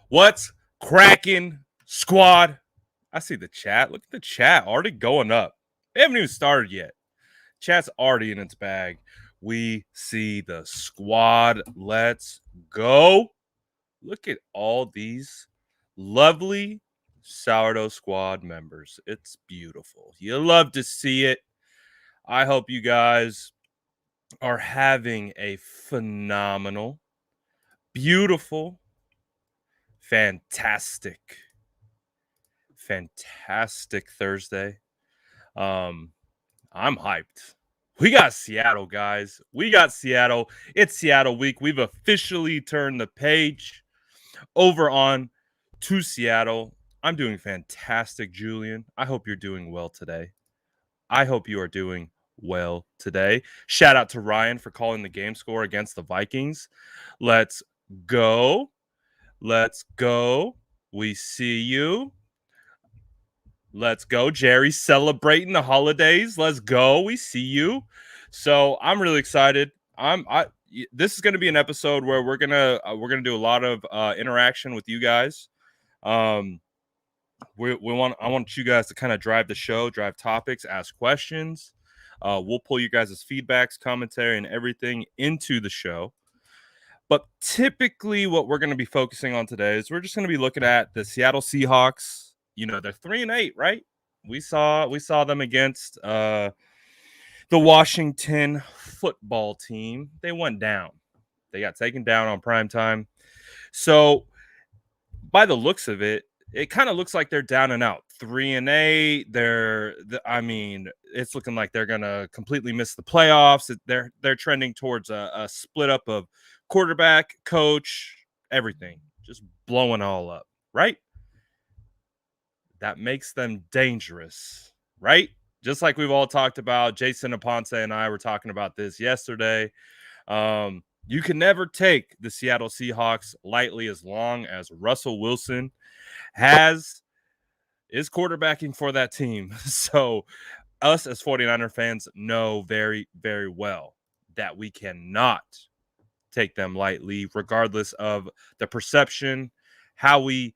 What's cracking, squad? I see the chat. Look at the chat already going up. They haven't even started yet. Chat's already in its bag. We see the squad. Let's go. Look at all these lovely Sourdough Squad members. It's beautiful. You love to see it. I hope you guys are having a phenomenal, beautiful, fantastic Thursday. I'm hyped. We got Seattle, guys. We got Seattle. It's Seattle week. We've officially turned the page over on to Seattle. I'm doing fantastic, Julian. I hope you're doing well today. I hope you are doing well today. Shout out to Ryan for calling the game score against the Vikings. Let's go. Let's go. We see you. Let's go. Jerry's celebrating the holidays. Let's go. We see you. So I'm really excited. This is going to be an episode where we're gonna do a lot of interaction with you guys. I want you guys to kind of drive the show, drive topics, ask questions. We'll pull you guys' feedbacks, commentary, and everything into the show. But typically, what we're going to be focusing on today is we're just going to be looking at the Seattle Seahawks. You know, they're 3-8, right? We saw them against the Washington football team. They went down. They got taken down on primetime. So, by the looks of it, it kind of looks like they're down and out. 3-8. It's looking like they're gonna completely miss the playoffs. They're trending towards a split up of quarterback, coach, everything, just blowing all up, right? That makes them dangerous, right? Just like we've all talked about. Jason Aponte and I were talking about this yesterday. You can never take the Seattle Seahawks lightly as long as Russell Wilson is quarterbacking for that team. So us as 49er fans know very, very well that we cannot take them lightly, regardless of the perception, how we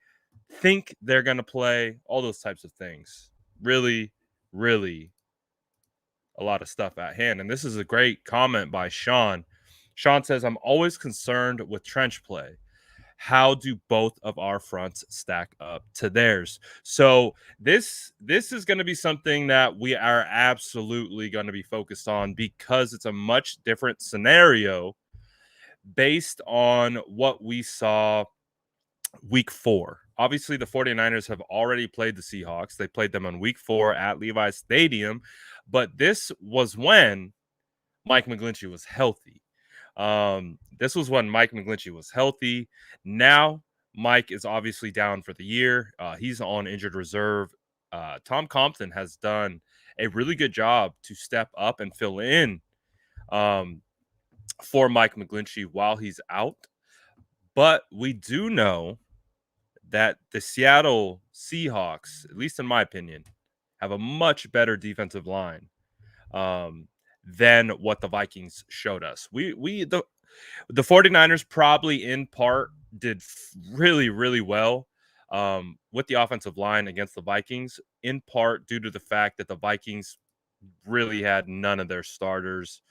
think they're going to play, all those types of things. Really, really a lot of stuff at hand. And this is a great comment by Sean. Sean says, I'm always concerned with trench play. How do both of our fronts stack up to theirs? So this is going to be something that we are absolutely going to be focused on because it's a much different scenario based on what we saw week 4. Obviously, the 49ers have already played the Seahawks. They played them on week 4 at Levi's Stadium, but this was when Mike McGlinchey was healthy. This was when Mike McGlinchey was healthy. Now, Mike is obviously down for the year. He's on injured reserve. Tom Compton has done a really good job to step up and fill in for Mike McGlinchey while he's out. But we do know that the Seattle Seahawks, at least in my opinion, have a much better defensive line than what the Vikings showed us. The 49ers probably in part did really, really well with the offensive line against the Vikings, in part due to the fact that the Vikings really had none of their starters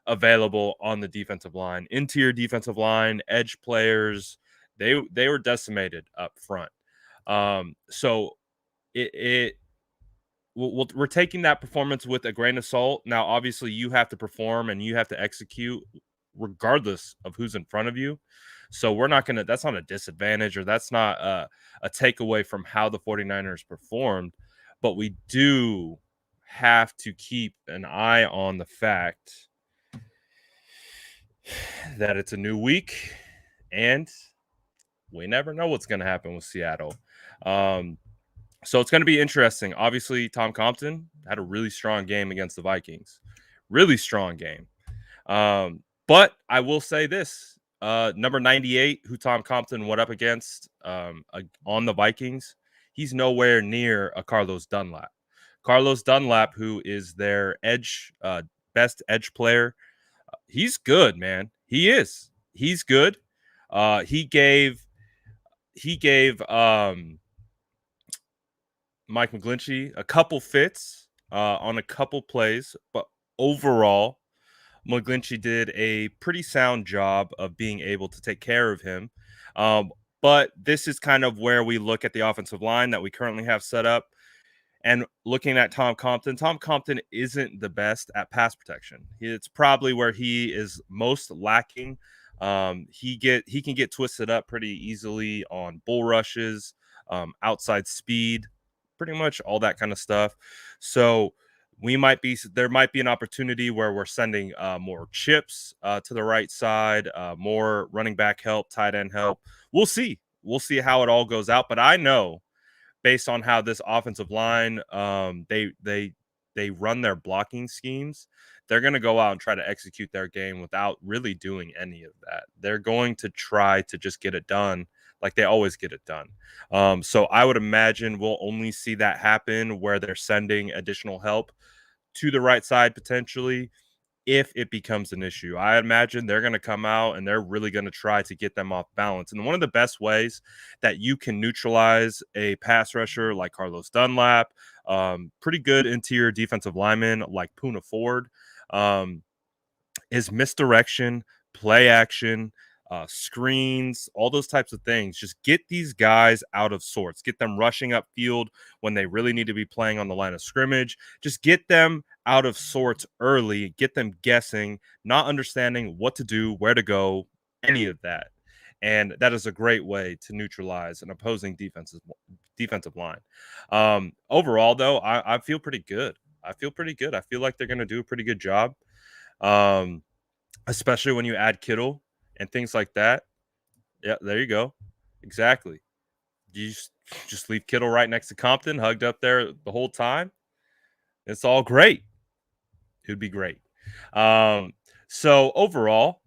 available on the defensive line. Interior defensive line, edge players, they were decimated up front. So we're taking that performance with a grain of salt. Now, obviously, you have to perform and you have to execute regardless of who's in front of you. So that's not a disadvantage, or that's not a takeaway from how the 49ers performed. But we do have to keep an eye on the fact that it's a new week and we never know what's going to happen with Seattle. So it's going to be interesting. Obviously, Tom Compton had a really strong game against the Vikings. Really strong game. But I will say this. Number 98, who Tom Compton went up against on the Vikings, he's nowhere near a Carlos Dunlap. Carlos Dunlap, who is their best edge player, he's good, man. He is. He's good. He gave he gave Mike McGlinchey a couple fits on a couple plays, but overall, McGlinchey did a pretty sound job of being able to take care of him. But this is kind of where we look at the offensive line that we currently have set up. And looking at Tom Compton isn't the best at pass protection. It's probably where he is most lacking. He can get twisted up pretty easily on bull rushes, outside speed, pretty much all that kind of stuff. So there might be an opportunity where we're sending more chips to the right side, more running back help, tight end help. We'll see how it all goes out. But I know, based on how this offensive line they run their blocking schemes, they're going to go out and try to execute their game without really doing any of that. They're going to try to just get it done like they always get it done. So I would imagine we'll only see that happen where they're sending additional help to the right side potentially if it becomes an issue. I imagine they're going to come out and they're really going to try to get them off balance. And one of the best ways that you can neutralize a pass rusher like Carlos Dunlap, pretty good interior defensive lineman like Puna Ford, is misdirection, play action, screens, all those types of things. Just get these guys out of sorts. Get them rushing upfield when they really need to be playing on the line of scrimmage. Just get them out of sorts early. Get them guessing, not understanding what to do, where to go, any of that. And that is a great way to neutralize an opposing defensive line. Overall, though, I feel pretty good. I feel like they're going to do a pretty good job. Especially when you add Kittle and things like that. Yeah, there you go. Exactly. You just leave Kittle right next to Compton, hugged up there the whole time. It's all great. It would be great. So overall,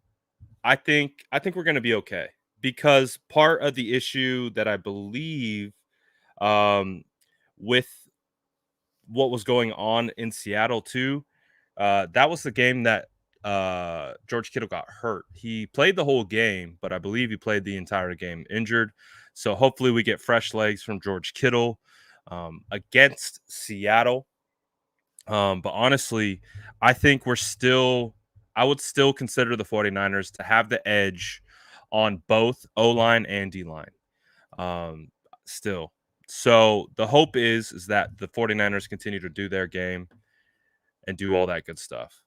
I think we're going to be okay, because part of the issue that I believe with what was going on in Seattle too, that was the game that George Kittle got hurt. He played the whole game, but I believe he played the entire game injured. So hopefully we get fresh legs from George Kittle against Seattle. But honestly, I think I would still consider the 49ers to have the edge on both O-line and D-line. Still. So the hope is that the 49ers continue to do their game and do all that good stuff.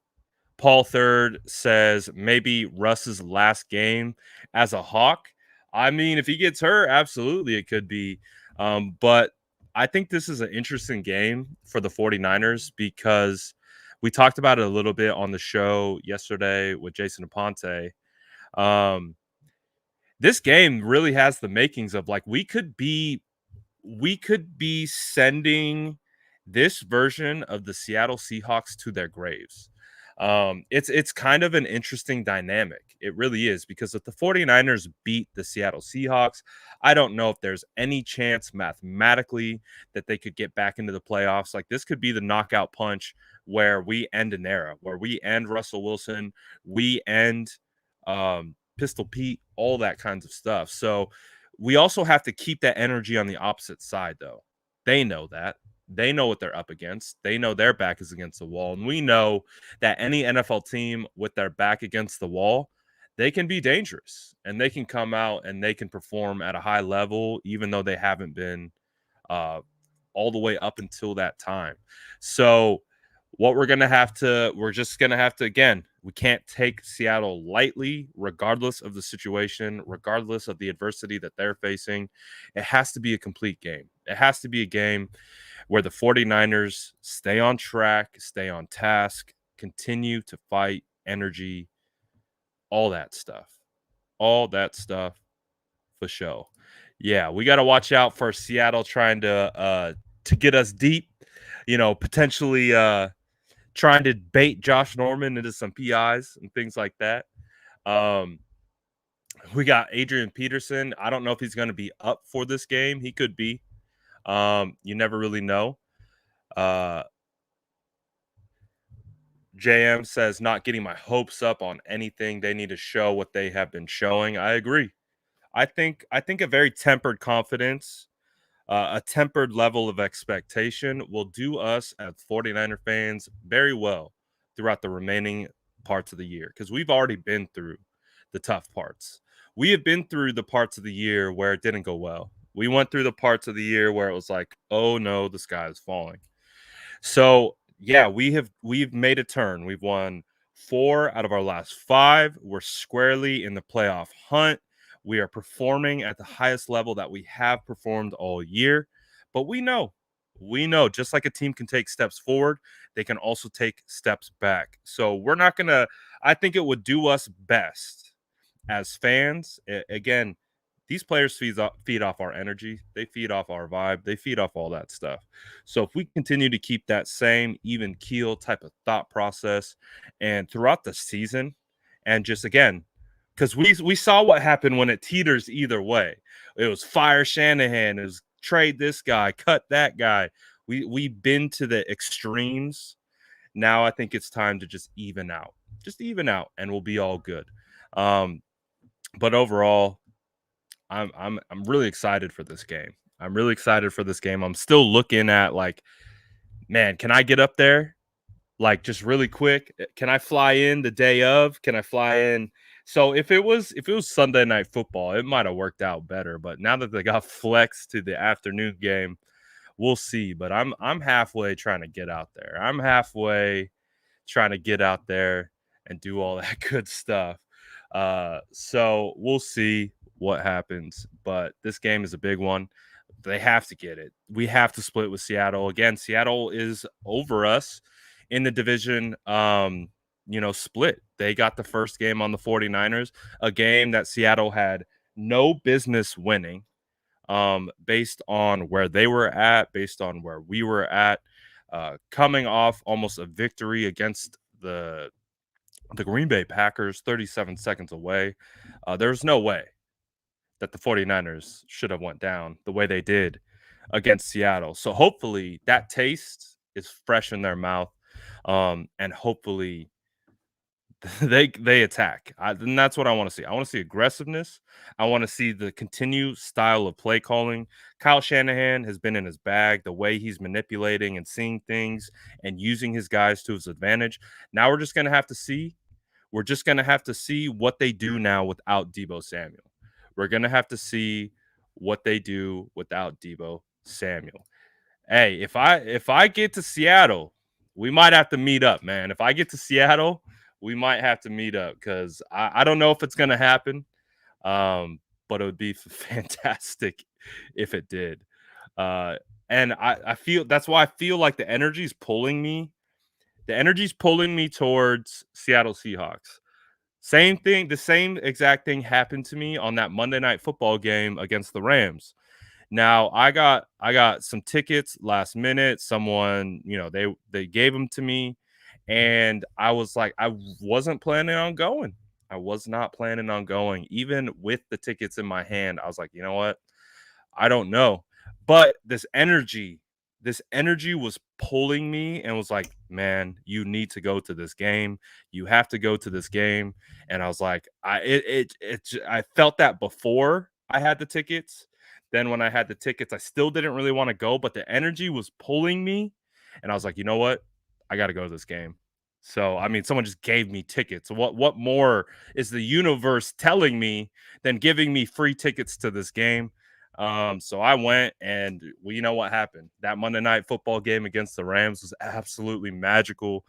Paul Third says maybe Russ's last game as a Hawk. I mean, if he gets hurt, absolutely it could be. But I think this is an interesting game for the 49ers because we talked about it a little bit on the show yesterday with Jason Aponte. This game really has the makings of like we could be sending this version of the Seattle Seahawks to their graves. It's kind of an interesting dynamic. It really is, because if the 49ers beat the Seattle Seahawks, I don't know if there's any chance mathematically that they could get back into the playoffs. Like, this could be the knockout punch where we end an era, where we end Russell Wilson, we end Pistol Pete, all that kinds of stuff. So we also have to keep that energy on the opposite side, though. They know that. They know what they're up against. They know their back is against the wall. And we know that any NFL team with their back against the wall, they can be dangerous and they can come out and they can perform at a high level, even though they haven't been all the way up until that time. So we're just going to have to, again, we can't take Seattle lightly, regardless of the situation, regardless of the adversity that they're facing. It has to be a complete game. It has to be a game where the 49ers stay on track, stay on task, continue to fight, energy, all that stuff. All that stuff for sure. Yeah, we got to watch out for Seattle trying to get us deep, potentially trying to bait Josh Norman into some PIs and things like that. We got Adrian Peterson. I don't know if he's going to be up for this game. He could be. You never really know. JM says, not getting my hopes up on anything. They need to show what they have been showing. I agree. I think a very tempered confidence, a tempered level of expectation will do us as 49er fans very well throughout the remaining parts of the year because we've already been through the tough parts. We have been through the parts of the year where it didn't go well. We went through the parts of the year where it was like, oh no, the sky is falling. So yeah, we've made a turn. We've won 4 out of our last 5. We're squarely in the playoff hunt. We are performing at the highest level that we have performed all year. But we know just like a team can take steps forward, they can also take steps back. So we're not gonna. I think it would do us best as fans. Again, these players feed off our energy. They feed off our vibe. They feed off all that stuff. So if we continue to keep that same even keel type of thought process and throughout the season, and just again, because we saw what happened when it teeters either way. It was fire Shanahan. It was trade this guy, cut that guy. We've been to the extremes. Now I think it's time to just even out. Just even out, and we'll be all good. Um, but overall, I'm really excited for this game. I'm really excited for this game. I'm still looking at like, man, can I get up there? Like just really quick. Can I fly in the day of? Can I fly in? So if it was Sunday night football, it might have worked out better. But now that they got flexed to the afternoon game, we'll see. But I'm halfway trying to get out there. I'm halfway trying to get out there and do all that good stuff. So we'll see what happens. But this game is a big one. They have to get it. We have to split with Seattle. Again, Seattle is over us in the division split. They got the first game on the 49ers, a game that Seattle had no business winning based on where they were at, based on where we were at, coming off almost a victory against the Green Bay Packers 37 seconds away. There's no way that the 49ers should have went down the way they did against Seattle. So hopefully that taste is fresh in their mouth. And hopefully they attack. And that's what I want to see. I want to see aggressiveness. I want to see the continued style of play calling. Kyle Shanahan has been in his bag, the way he's manipulating and seeing things and using his guys to his advantage. Now we're just going to have to see. We're just going to have to see what they do now without Deebo Samuel. We're going to have to see what they do without Deebo Samuel. Hey, if I get to Seattle, we might have to meet up, man. If I get to Seattle, we might have to meet up because I don't know if it's gonna happen. But it would be fantastic if it did. Uh, and I feel that's why I feel like the energy is pulling me. The energy's pulling me towards Seattle Seahawks. Same thing, the same exact thing happened to me on that Monday night football game against the Rams. Now I got some tickets last minute. Someone, they gave them to me, and I was like, I wasn't planning on going. I was not planning on going. Even with the tickets in my hand, I was like, you know what? I don't know. But this energy was pulling me and was like, man, you need to go to this game. You have to go to this game. And I was like, I felt that before I had the tickets. Then when I had the tickets, I still didn't really want to go, but the energy was pulling me. And I was like, you know what? I got to go to this game. So, I mean, someone just gave me tickets. What more is the universe telling me than giving me free tickets to this game? So I went, and well, you know what happened? That Monday night football game against the Rams was absolutely magical.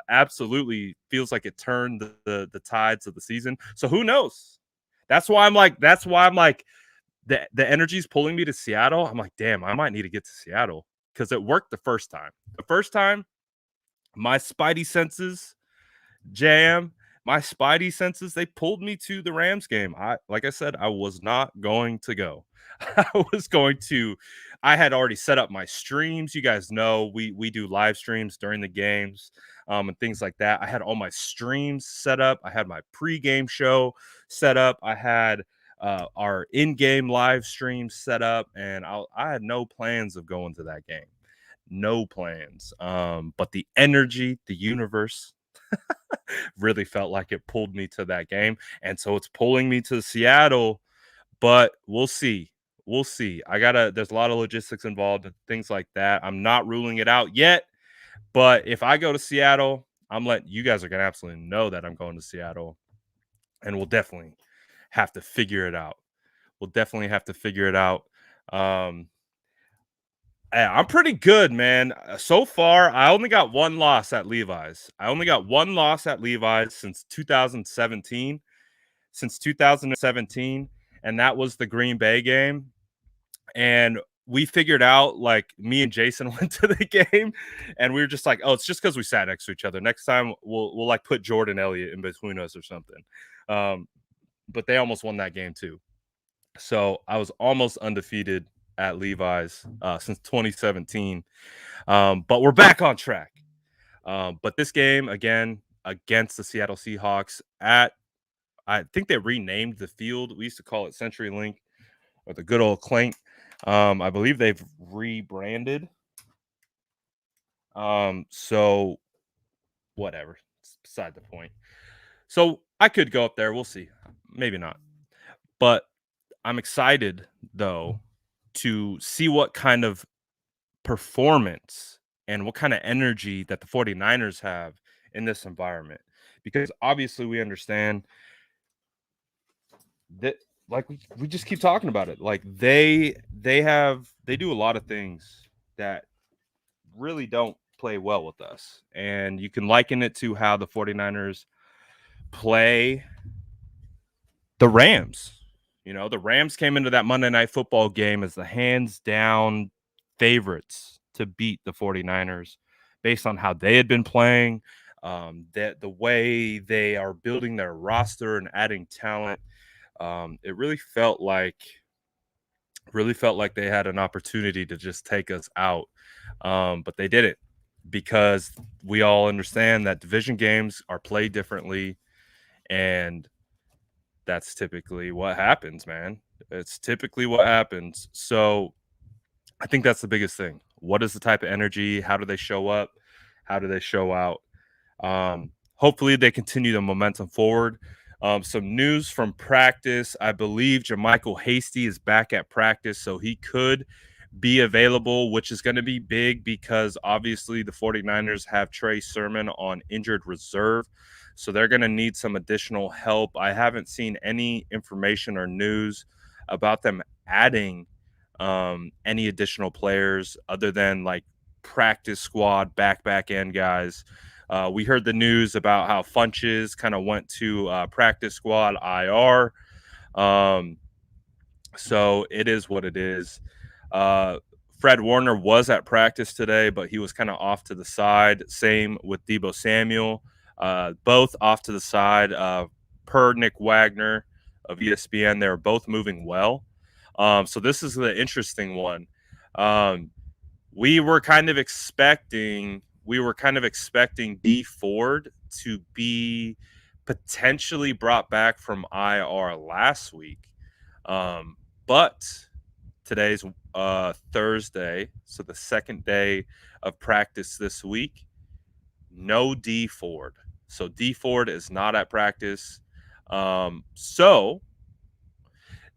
Absolutely feels like it turned the tides of the season. So who knows? That's why I'm like the energy's pulling me to Seattle. I'm like, damn, I might need to get to Seattle because it worked the first time. The first time, my spidey senses jam. My spidey senses, they pulled me to the Rams game. Like I said, I was not going to go. I was going to I had already set up my streams. You guys know we do live streams during the games and things like that. I had all my streams set up. I had my pregame show set up. I had our in-game live stream set up, and I had no plans of going to that game. No plans. But the energy, the universe really felt like it pulled me to that game. And so it's pulling me to Seattle. but we'll see. We'll see. There's a lot of logistics involved and things like that. I'm not ruling it out yet, but if I go to Seattle, I'm letting you guys are gonna absolutely know that I'm going to Seattle, and we'll definitely have to figure it out. We'll definitely have to figure it out. Um, I'm pretty good, man. So far, I only got one loss at Levi's. I only got one loss at Levi's since 2017. Since 2017, and that was the Green Bay game. And we figured out, like, me and Jason went to the game, and we were just like, "Oh, it's just because we sat next to each other. Next time, we'll like put Jordan Elliott in between us or something." Um, but they almost won that game too. So I was almost undefeated at Levi's since 2017. But we're back on track. But this game again against the Seattle Seahawks at I think they renamed the field. We used to call it CenturyLink or the good old Clank. I believe they've rebranded. So whatever. It's beside the point. So I could go up there. We'll see. Maybe not. But I'm excited though to see what kind of performance and what kind of energy that the 49ers have in this environment. Because obviously we understand that, like, we just keep talking about it. Like they do a lot of things that really don't play well with us. And you can liken it to how the 49ers play the Rams. You know, the Rams came into that Monday Night Football game as the hands down favorites to beat the 49ers based on how they had been playing, that the way they are building their roster and adding talent. It really felt like they had an opportunity to just take us out. But they didn't, because we all understand that division games are played differently, and that's typically what happens, man. It's typically what happens. So I think that's the biggest thing. What is the type of energy? How do they show up? How do they show out? Hopefully they continue the momentum forward. Some news from practice. I believe Jermichael Hasty is back at practice, so he could be available, which is going to be big because obviously the 49ers have Trey Sermon on injured reserve. So they're going to need some additional help. I haven't seen any information or news about them adding any additional players other than like practice squad back end guys. We heard the news about how Funches kind of went to practice squad IR. So it is what it is. Fred Warner was at practice today, but he was kind of off to the side. Same with Deebo Samuel, both off to the side. Per Nick Wagner of ESPN, they were both moving well. So this is the interesting one. We were kind of expecting D Ford to be potentially brought back from IR last week. But today's Thursday, so the second day of practice this week. No D Ford. So D Ford is not at practice. So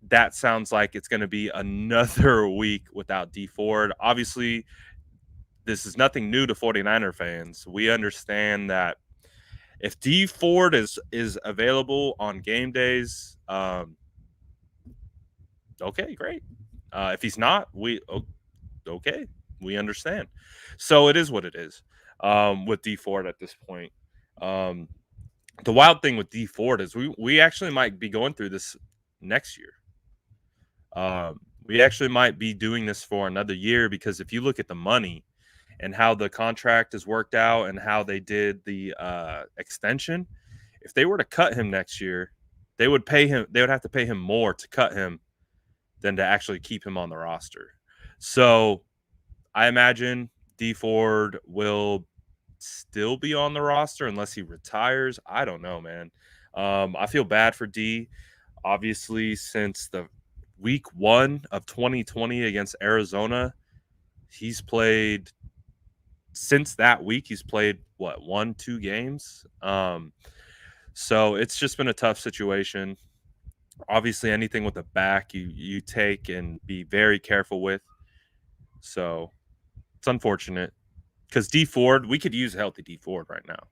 that sounds like it's going to be another week without D Ford. Obviously, this is nothing new to 49er fans. We understand that if D Ford is available on game days, okay, great. If he's not, okay, we understand. So it is what it is with D Ford at this point. The wild thing with D Ford is we actually might be going through this next year. We actually might be doing this for another year, because if you look at the money and how the contract is worked out and how they did the extension, if they were to cut him next year, they would have to pay him more to cut him than to actually keep him on the roster. So I imagine D Ford will still be on the roster unless he retires. I don't know, man. I feel bad for D. Obviously, since the week 1 of 2020 against Arizona, he's played since that week. He's played what, 1-2 games. So it's just been a tough situation. Obviously, anything with the back you take and be very careful with. So it's unfortunate because D Ford, we could use a healthy D Ford right now.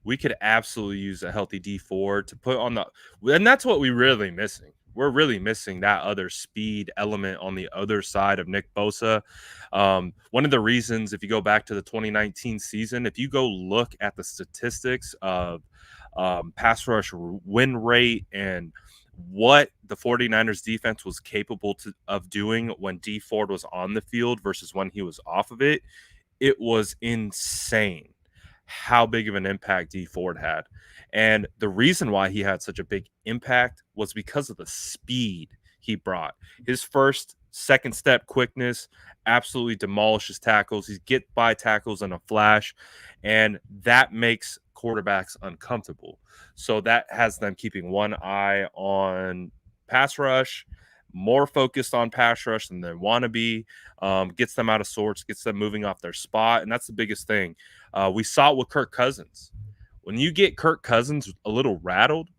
We could absolutely use a healthy D Ford to put on the, and that's what we're really missing. We're really missing that other speed element on the other side of Nick Bosa. One of the reasons, if you go back to the 2019 season, if you go look at the statistics of pass rush win rate and what the 49ers defense was capable of doing when D Ford was on the field versus when he was off of it, it was insane how big of an impact D Ford had. And the reason why he had such a big impact was because of the speed he brought. His second step quickness absolutely demolishes tackles. He get by tackles in a flash, and that makes quarterbacks uncomfortable. So that has them keeping one eye on pass rush, more focused on pass rush than they want to be. Gets them out of sorts, gets them moving off their spot, and that's the biggest thing. We saw it with Kirk Cousins. When you get Kirk Cousins a little rattled,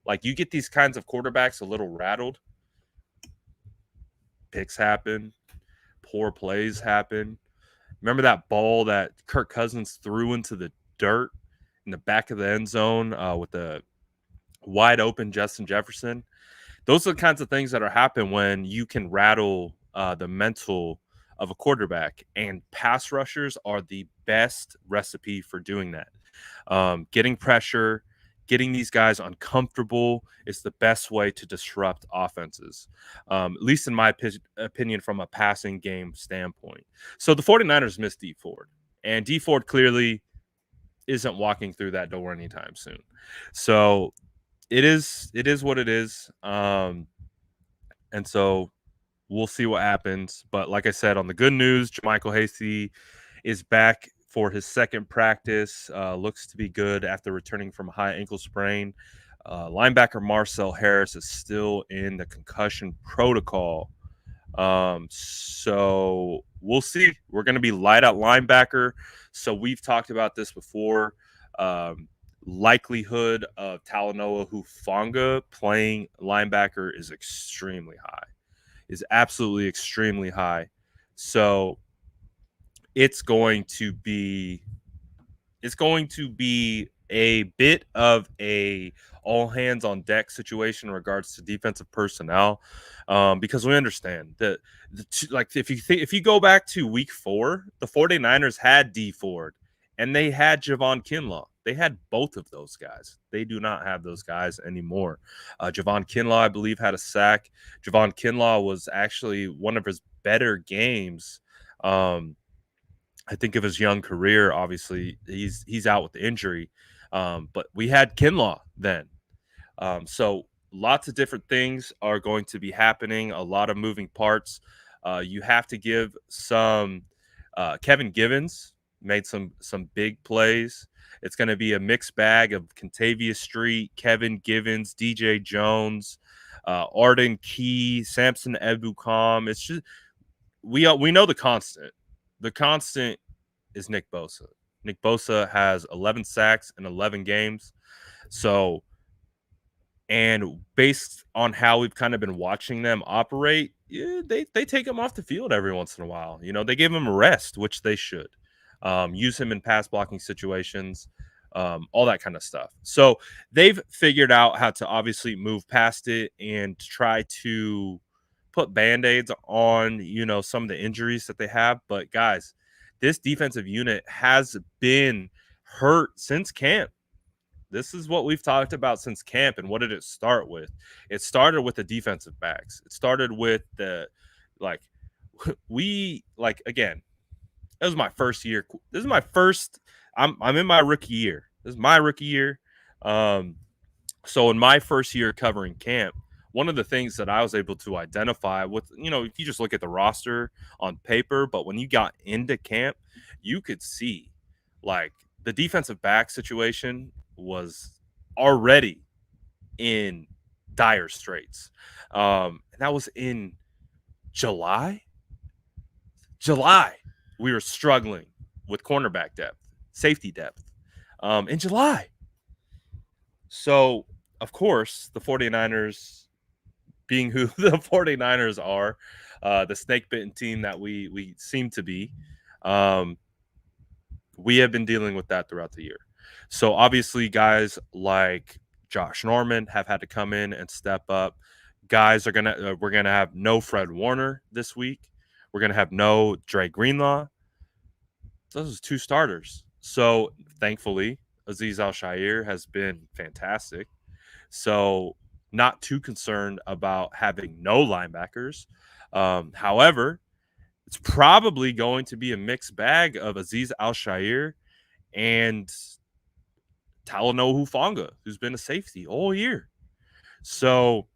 like you get these kinds of quarterbacks a little rattled, picks happen, poor plays happen. Remember that ball that Kirk Cousins threw into the dirt in the back of the end zone with the wide open Justin Jefferson? Those are the kinds of things that are happen when you can rattle the mental of a quarterback, and pass rushers are the best recipe for doing that. Getting pressure, getting these guys uncomfortable is the best way to disrupt offenses, at least in my opinion, from a passing game standpoint. So the 49ers missed D Ford, and D Ford clearly isn't walking through that door anytime soon. So it is what it is. And so we'll see what happens. But like I said, on the good news, JaMychal Hasty is back for his second practice. Looks to be good after returning from a high ankle sprain. Linebacker Marcel Harris is still in the concussion protocol. So we'll see. We're going to be light out linebacker. So we've talked about this before. Likelihood of Talanoa Hufanga playing linebacker is extremely high. Is absolutely extremely high. So it's going to be a bit of a all hands on deck situation in regards to defensive personnel, because we understand that like if you go back to week 4, the 49ers had D Ford and they had Javon Kinlaw. They had both of those guys. They do not have those guys anymore. Javon Kinlaw, I believe, had a sack. Javon Kinlaw was actually one of his better games. I think of his young career. Obviously, he's out with the injury, but we had Kinlaw then. So lots of different things are going to be happening. A lot of moving parts. You have to give some. Kevin Givens made some big plays. It's going to be a mixed bag of Contavious Street, Kevin Givens, DJ Jones, Arden Key, Samson Ebukam. It's just we know the constant. The constant is Nick Bosa. Nick Bosa has 11 sacks in 11 games. So, and based on how we've kind of been watching them operate, yeah, they take him off the field every once in a while. You know, they give him a rest, which they should. Use him in pass blocking situations, all that kind of stuff. So they've figured out how to obviously move past it and try to put band-aids on, you know, some of the injuries that they have. But guys, this defensive unit has been hurt since camp. This is what we've talked about since camp. And what did it start with? It started with the defensive backs. It started with like, again, this was my first year. This is my first, I'm in my rookie year. This is my rookie year. So in my first year covering camp, one of the things that I was able to identify with, you know, if you just look at the roster on paper, but when you got into camp, you could see like the defensive back situation was already in dire straits. And that was in July. We were struggling with cornerback depth, safety depth in July. So, of course, the 49ers being who the 49ers are, the snake bitten team that we seem to be. Um, we have been dealing with that throughout the year. So obviously, guys like Josh Norman have had to come in and step up. Guys are gonna we're gonna have no Fred Warner this week. We're gonna have no Dre Greenlaw. Those are two starters. So thankfully, Aziz Al-Shaair has been fantastic. So not too concerned about having no linebackers. However, it's probably going to be a mixed bag of Aziz Al-Shaair and Talanoa Hufanga, who's been a safety all year. So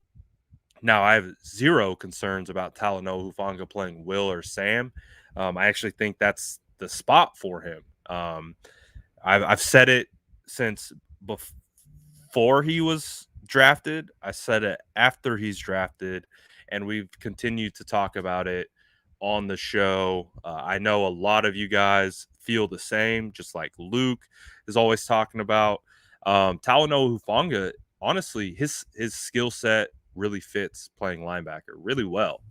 now I have zero concerns about Talanoa Hufanga playing Will or Sam. I actually think that's the spot for him. I've said it since before he was drafted. I said it after he's drafted, and we've continued to talk about it on the show. I know a lot of you guys feel the same, just like Luke is always talking about. Talanoa Hufanga, honestly, his skill set really fits playing linebacker really well.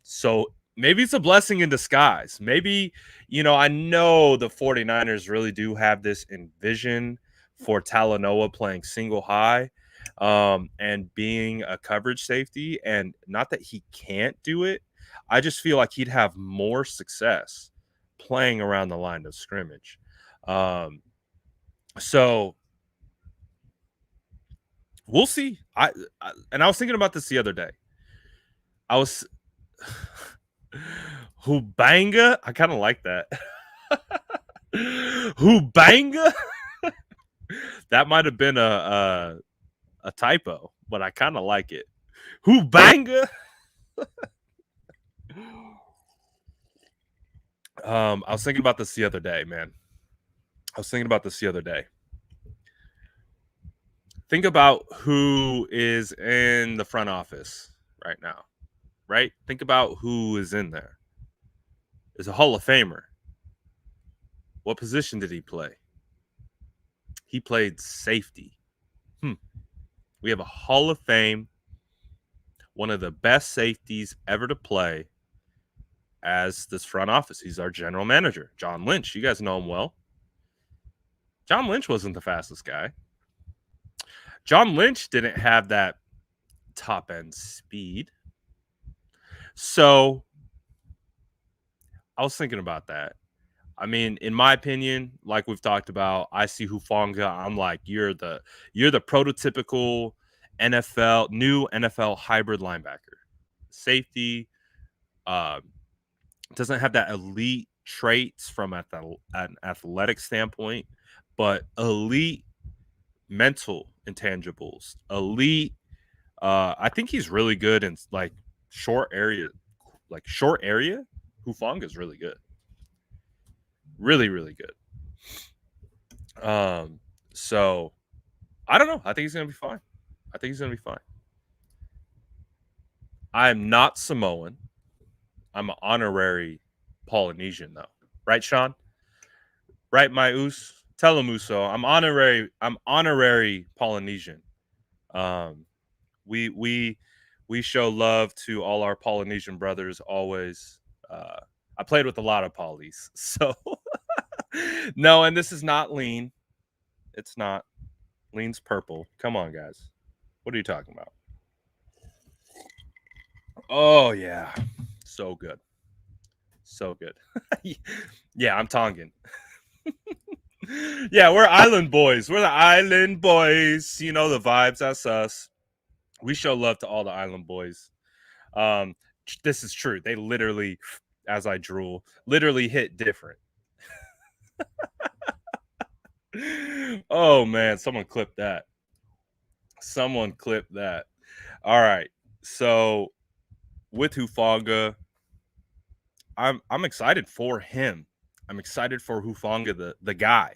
So maybe it's a blessing in disguise. Maybe, I know the 49ers really do have this envision for Talanoa playing single high and being a coverage safety. And not that he can't do it. I just feel like he'd have more success playing around the line of scrimmage. So we'll see. I was thinking about this the other day. I was Hubanga. I kind of like that. Hubanga. That might have been a typo, but I kind of like it. Hubanga. I was thinking about this the other day, man. Think about who is in the front office right now, right? Think about who is in there. Is a Hall of Famer. What position did he play? He played safety. We have a Hall of Fame, one of the best safeties ever to play as this front office. He's our general manager, John Lynch. You guys know him well. John Lynch wasn't the fastest guy. John Lynch didn't have that top end speed. So I was thinking about that. I mean, in my opinion, like we've talked about, I see Hufanga. I'm like, you're the prototypical new NFL hybrid linebacker. Safety, doesn't have that elite traits from an athletic standpoint, but elite mental intangibles. Elite. I think he's really good in short area. Hufanga is really good. Really, really good. So I don't know. I think he's gonna be fine. I am not Samoan. I'm an honorary Polynesian, though. Right, Sean? Right, my Us? Tell him, Uso. I'm honorary Polynesian. We show love to all our Polynesian brothers always. I played with a lot of Polys, so no. And this is not lean. It's not. Lean's purple. Come on, guys. What are you talking about? Oh yeah, so good. Yeah, I'm Tongan. Yeah, we're island boys. We're the island boys. You know the vibes. That's us. We show love to all the island boys. This is true. They literally, as I drool, literally hit different. Oh man, someone clip that. All right. So with Hufanga, I'm excited for him. I'm excited for Hufanga, the guy.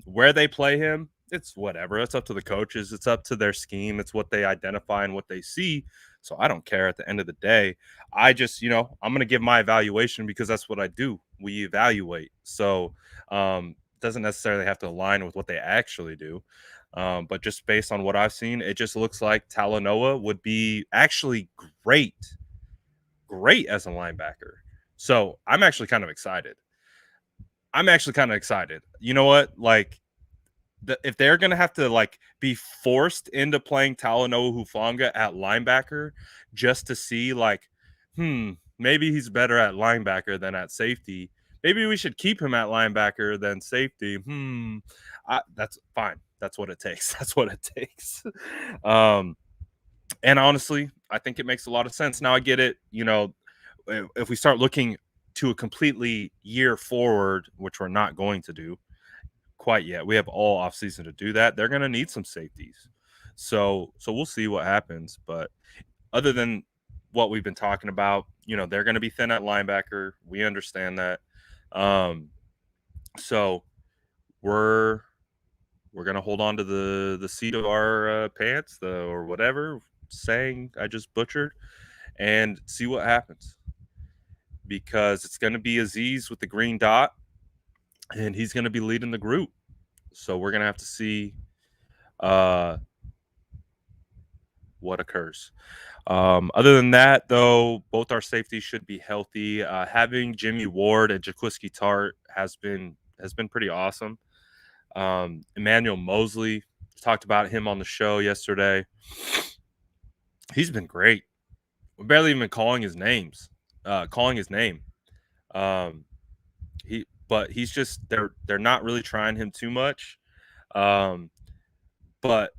Where they play him, it's whatever. It's up to the coaches. It's up to their scheme. It's what they identify and what they see. So I don't care at the end of the day. I just, I'm going to give my evaluation because that's what I do. We evaluate. So doesn't necessarily have to align with what they actually do. But just based on what I've seen, it just looks like Talanoa would be actually great as a linebacker. So I'm actually kind of excited. You know what? Like, if they're gonna have to like be forced into playing Talanoa Hufanga at linebacker just to see like, maybe he's better at linebacker than at safety. Maybe we should keep him at linebacker than safety. That's fine. That's what it takes. That's what it takes. um, and honestly, I think it makes a lot of sense. Now I get it. You know, if we start looking to a completely year forward, which we're not going to do quite yet. We have all offseason to do that. They're going to need some safeties. So we'll see what happens. But other than what we've been talking about, you know, they're going to be thin at linebacker. We understand that. So we're going to hold on to the seat of our pants, or whatever saying I just butchered, and see what happens. Because it's going to be Aziz with the green dot, and he's going to be leading the group. So we're going to have to see what occurs. Other than that, though, both our safeties should be healthy. Having Jimmy Ward and Jaquiski Tart has been pretty awesome. Emmanuel Mosley, talked about him on the show yesterday. He's been great. We're barely even calling his name. But he's just they're not really trying him too much. But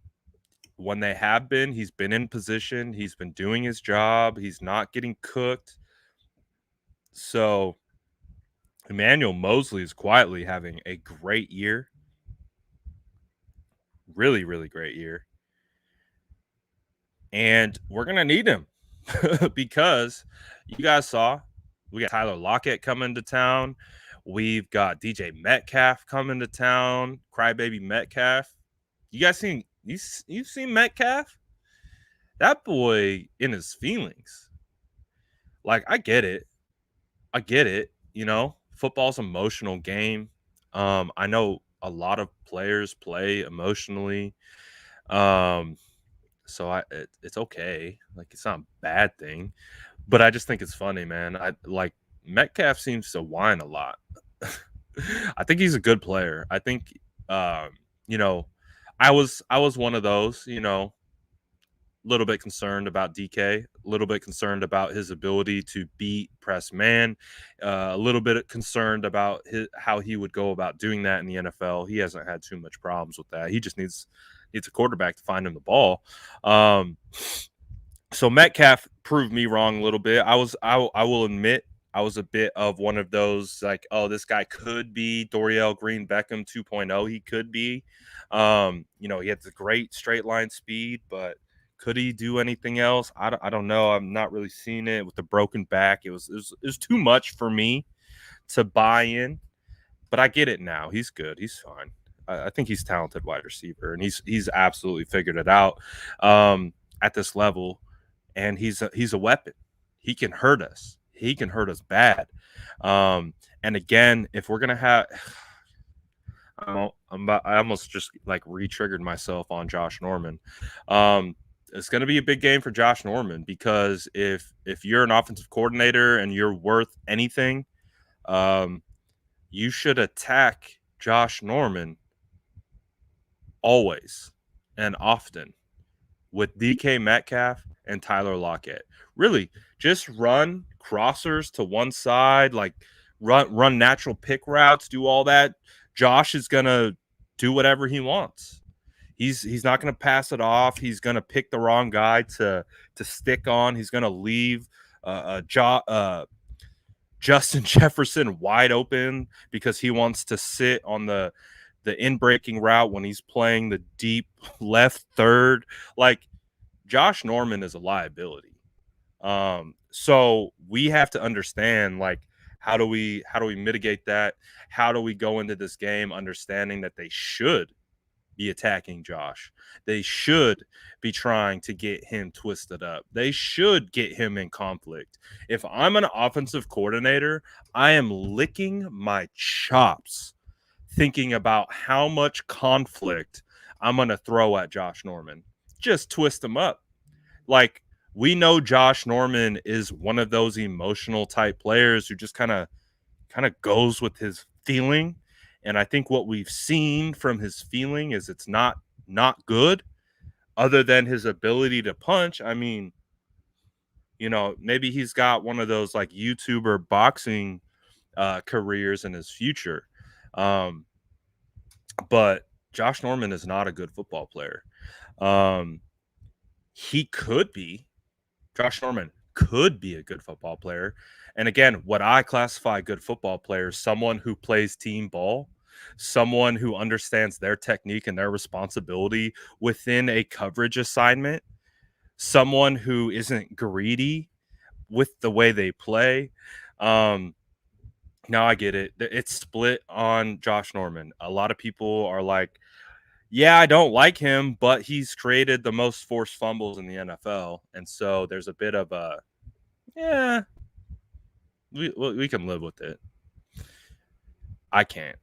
when they have been, he's been in position. He's been doing his job. He's not getting cooked. So Emmanuel Mosley is quietly having a great year. Really, really great year. And we're going to need him because you guys saw we got Tyler Lockett coming to town. We've got DJ Metcalf coming to town. Crybaby Metcalf. You guys seen you've seen Metcalf? That boy in his feelings. Like, I get it. You know, football's an emotional game. I know a lot of players play emotionally. So it's okay. Like, it's not a bad thing. But I just think it's funny, man. I like Metcalf seems to whine a lot. I think he's a good player. I think you know, I was one of those, you know, a little bit concerned about DK, a little bit concerned about his ability to beat press man, a little bit concerned about how he would go about doing that in the NFL. He hasn't had too much problems with that. He just needs a quarterback to find him the ball. So Metcalf proved me wrong a little bit. I will admit I was a bit of one of those like, oh, this guy could be Dorial Green Beckham 2.0. He could be. You know, he had the great straight line speed, but could he do anything else? I don't know. I'm not really seeing it with the broken back. It was too much for me to buy in, but I get it now. He's good. He's fine. I think he's a talented wide receiver, and he's absolutely figured it out at this level. And he's a weapon. He can hurt us. He can hurt us bad. And again, if we're gonna have, I almost just like re-triggered myself on Josh Norman. It's going to be a big game for Josh Norman because if you're an offensive coordinator and you're worth anything, you should attack Josh Norman always and often with DK Metcalf and Tyler Lockett. Really, just run crossers to one side, like run natural pick routes, do all that. Josh is going to do whatever he wants. He's not going to pass it off. He's going to pick the wrong guy to stick on. He's going to leave Justin Jefferson wide open because he wants to sit on the in-breaking route when he's playing the deep left third. Like, Josh Norman is a liability. So we have to understand, like, how do we mitigate that? How do we go into this game understanding that they should be attacking Josh? They should be trying to get him twisted up. They should get him in conflict. If I'm an offensive coordinator, I am licking my chops thinking about how much conflict I'm going to throw at Josh Norman. Just twist him up. Like, we know Josh Norman is one of those emotional type players who just kind of goes with his feeling. And I think what we've seen from his feeling is it's not good, other than his ability to punch. I mean, maybe he's got one of those like YouTuber boxing careers in his future. Um, but Josh Norman is not a good football player. Um, he could be. Josh Norman could be a good football player. And again, what I classify good football players, someone who plays team ball, someone who understands their technique and their responsibility within a coverage assignment, someone who isn't greedy with the way they play. Um, Now I get it. It's split on Josh Norman. A lot of people are like, yeah, I don't like him, but he's created the most forced fumbles in the NFL. And so there's a bit of a, yeah, we can live with it. I can't.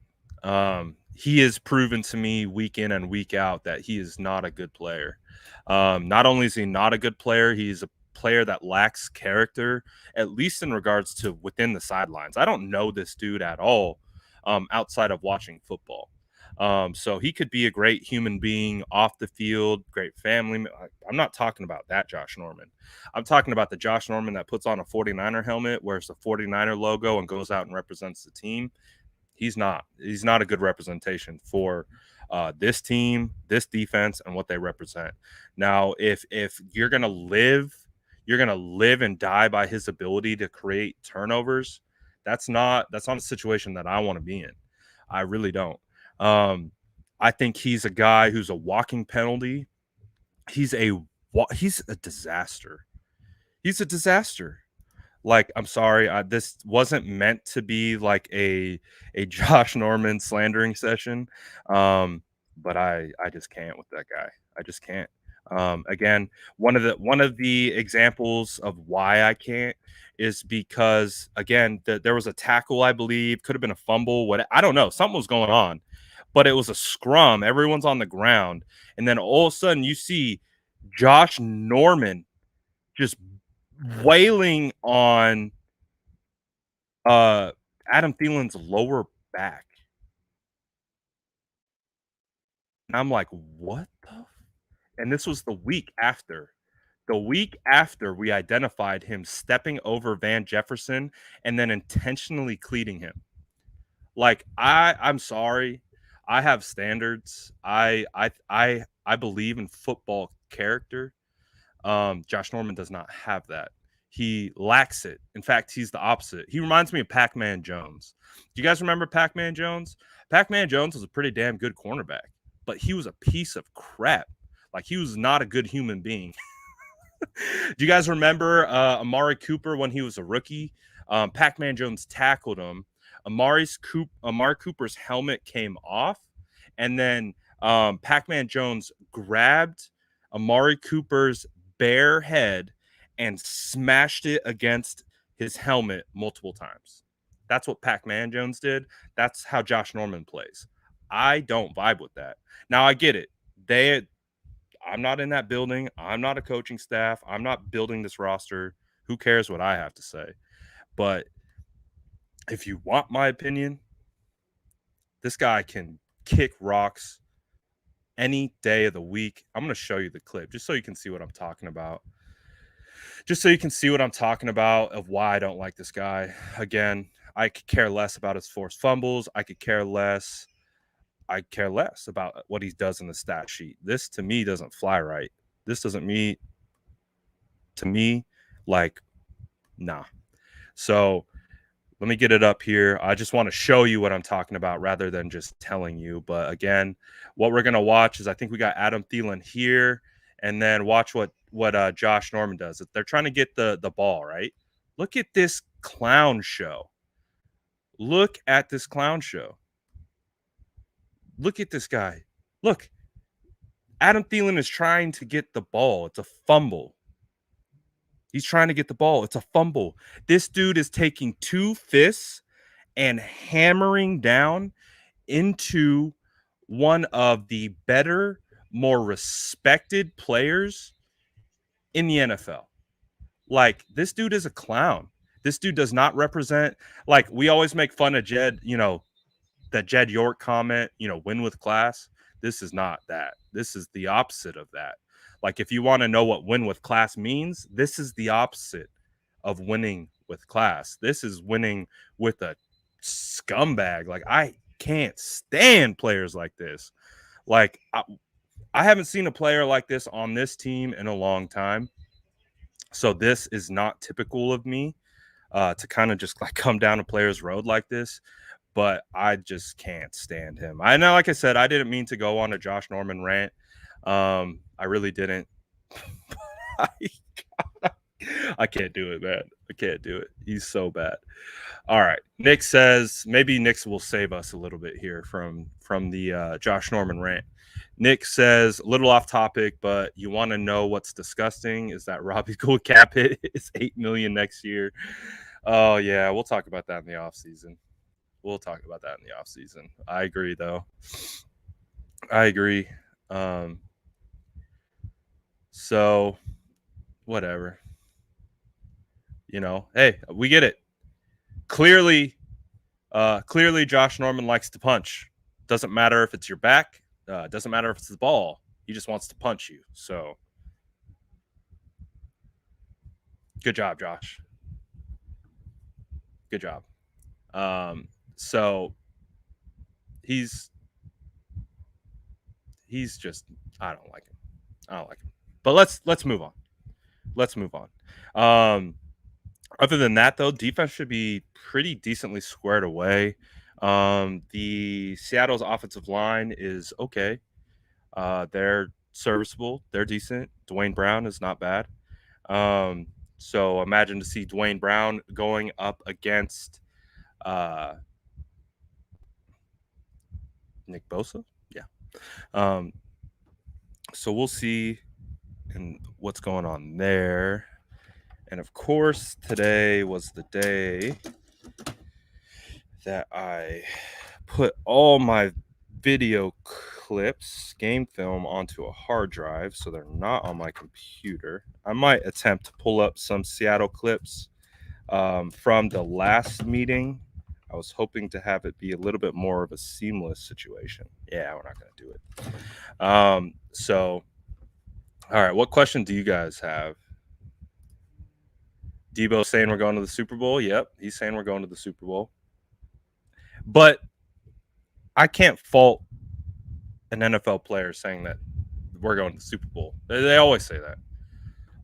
He has proven to me week in and week out that he is not a good player. Not only is he not a good player, he's a player that lacks character, at least in regards to within the sidelines. I don't know this dude at all outside of watching football. So he could be a great human being off the field, great family. I'm not talking about that Josh Norman. I'm talking about the Josh Norman that puts on a 49er helmet, wears the 49er logo, and goes out and represents the team. He's not. He's not a good representation for this team, this defense, and what they represent. Now, if you're gonna live and die by his ability to create turnovers. That's not a situation that I want to be in. I really don't. Um, I think he's a guy who's a walking penalty. He's he's a disaster. He's a disaster. Like, I'm sorry, this wasn't meant to be like a Josh Norman slandering session, but I just can't with that guy. I just can't. Again, one of the examples of why I can't is because again, there was a tackle, I believe, could have been a fumble. What I don't know, something was going on, but it was a scrum. Everyone's on the ground, and then all of a sudden you see Josh Norman just wailing on uh Adam Thielen's lower back. And I'm like, "What the f-" And this was the week after. The week after we identified him stepping over Van Jefferson and then intentionally cleating him. Like, I'm sorry. I have standards. I believe in football character. Josh Norman does not have that. He lacks it. In fact, he's the opposite. He reminds me of Pac-Man Jones. Do you guys remember Pac-Man Jones? Pac-Man Jones was a pretty damn good cornerback, but he was a piece of crap. Like, he was not a good human being. Do you guys remember Amari Cooper when he was a rookie? Pac-Man Jones tackled him. Amari Cooper's helmet came off, and then Pac-Man Jones grabbed Amari Cooper's bare head and smashed it against his helmet multiple times. That's what Pac-Man Jones did. That's how Josh Norman plays. I don't vibe with that. Now I get it. I'm not in that building. I'm not a coaching staff. I'm not building this roster. Who cares what I have to say? But if you want my opinion, this guy can kick rocks any day of the week. I'm going to show you the clip just so you can see what I'm talking about. Just so you can see what I'm talking about of why I don't like this guy. Again, I could care less about his forced fumbles. I care less about what he does in the stat sheet. This to me doesn't fly right. This doesn't mean to me like nah. So let me get it up here. I just want to show you what I'm talking about rather than just telling you. But again, what we're gonna watch is I think we got Adam Thielen here, and then watch what Josh Norman does. They're trying to get the ball right. Look at this clown show. Look at this clown show. Look at this guy. Look, Adam Thielen is trying to get the ball. It's a fumble. He's trying to get the ball. It's a fumble. This dude is taking two fists and hammering down into one of the better more respected players in the NFL. Like, this dude is a clown. This dude does not represent, like, we always make fun of Jed, that Jed York comment, win with class. This is not that. This is the opposite of that. Like, if you want to know what win with class means, this is the opposite of winning with class. This is winning with a scumbag. Like, I can't stand players like this. Like, I haven't seen a player like this on this team in a long time. So this is not typical of me to kind of just like come down a player's road like this. But I just can't stand him. I know, like I said, I didn't mean to go on a Josh Norman rant. I really didn't. I can't do it, man. I can't do it. He's so bad. All right. Nick says maybe Nick will save us a little bit here from the Josh Norman rant. Nick says, a little off topic, but you want to know what's disgusting is that Robbie Gould cap hit is $8 million next year. Oh yeah, we'll talk about that in the offseason. We'll talk about that in the offseason. I agree, though. I agree. So, whatever. Hey, we get it. Clearly, Josh Norman likes to punch. Doesn't matter if it's your back. Doesn't matter if it's the ball. He just wants to punch you. So, good job, Josh. Good job. So he's just, I don't like him. But let's move on. Other than that, though, defense should be pretty decently squared away. The Seattle's offensive line is okay. They're serviceable. They're decent. Dwayne Brown is not bad. So imagine to see Dwayne Brown going up against Nick Bosa. Yeah. So we'll see and what's going on there. And of course, today was the day that I put all my video clips, game film, onto a hard drive, so they're not on my computer. I might attempt to pull up some Seattle clips from the last meeting. I was hoping to have it be a little bit more of a seamless situation. Yeah, we're not going to do it. So, all right, what question do you guys have? Deebo saying we're going to the Super Bowl. Yep, he's saying we're going to the Super Bowl. But I can't fault an NFL player saying that we're going to the Super Bowl. They always say that.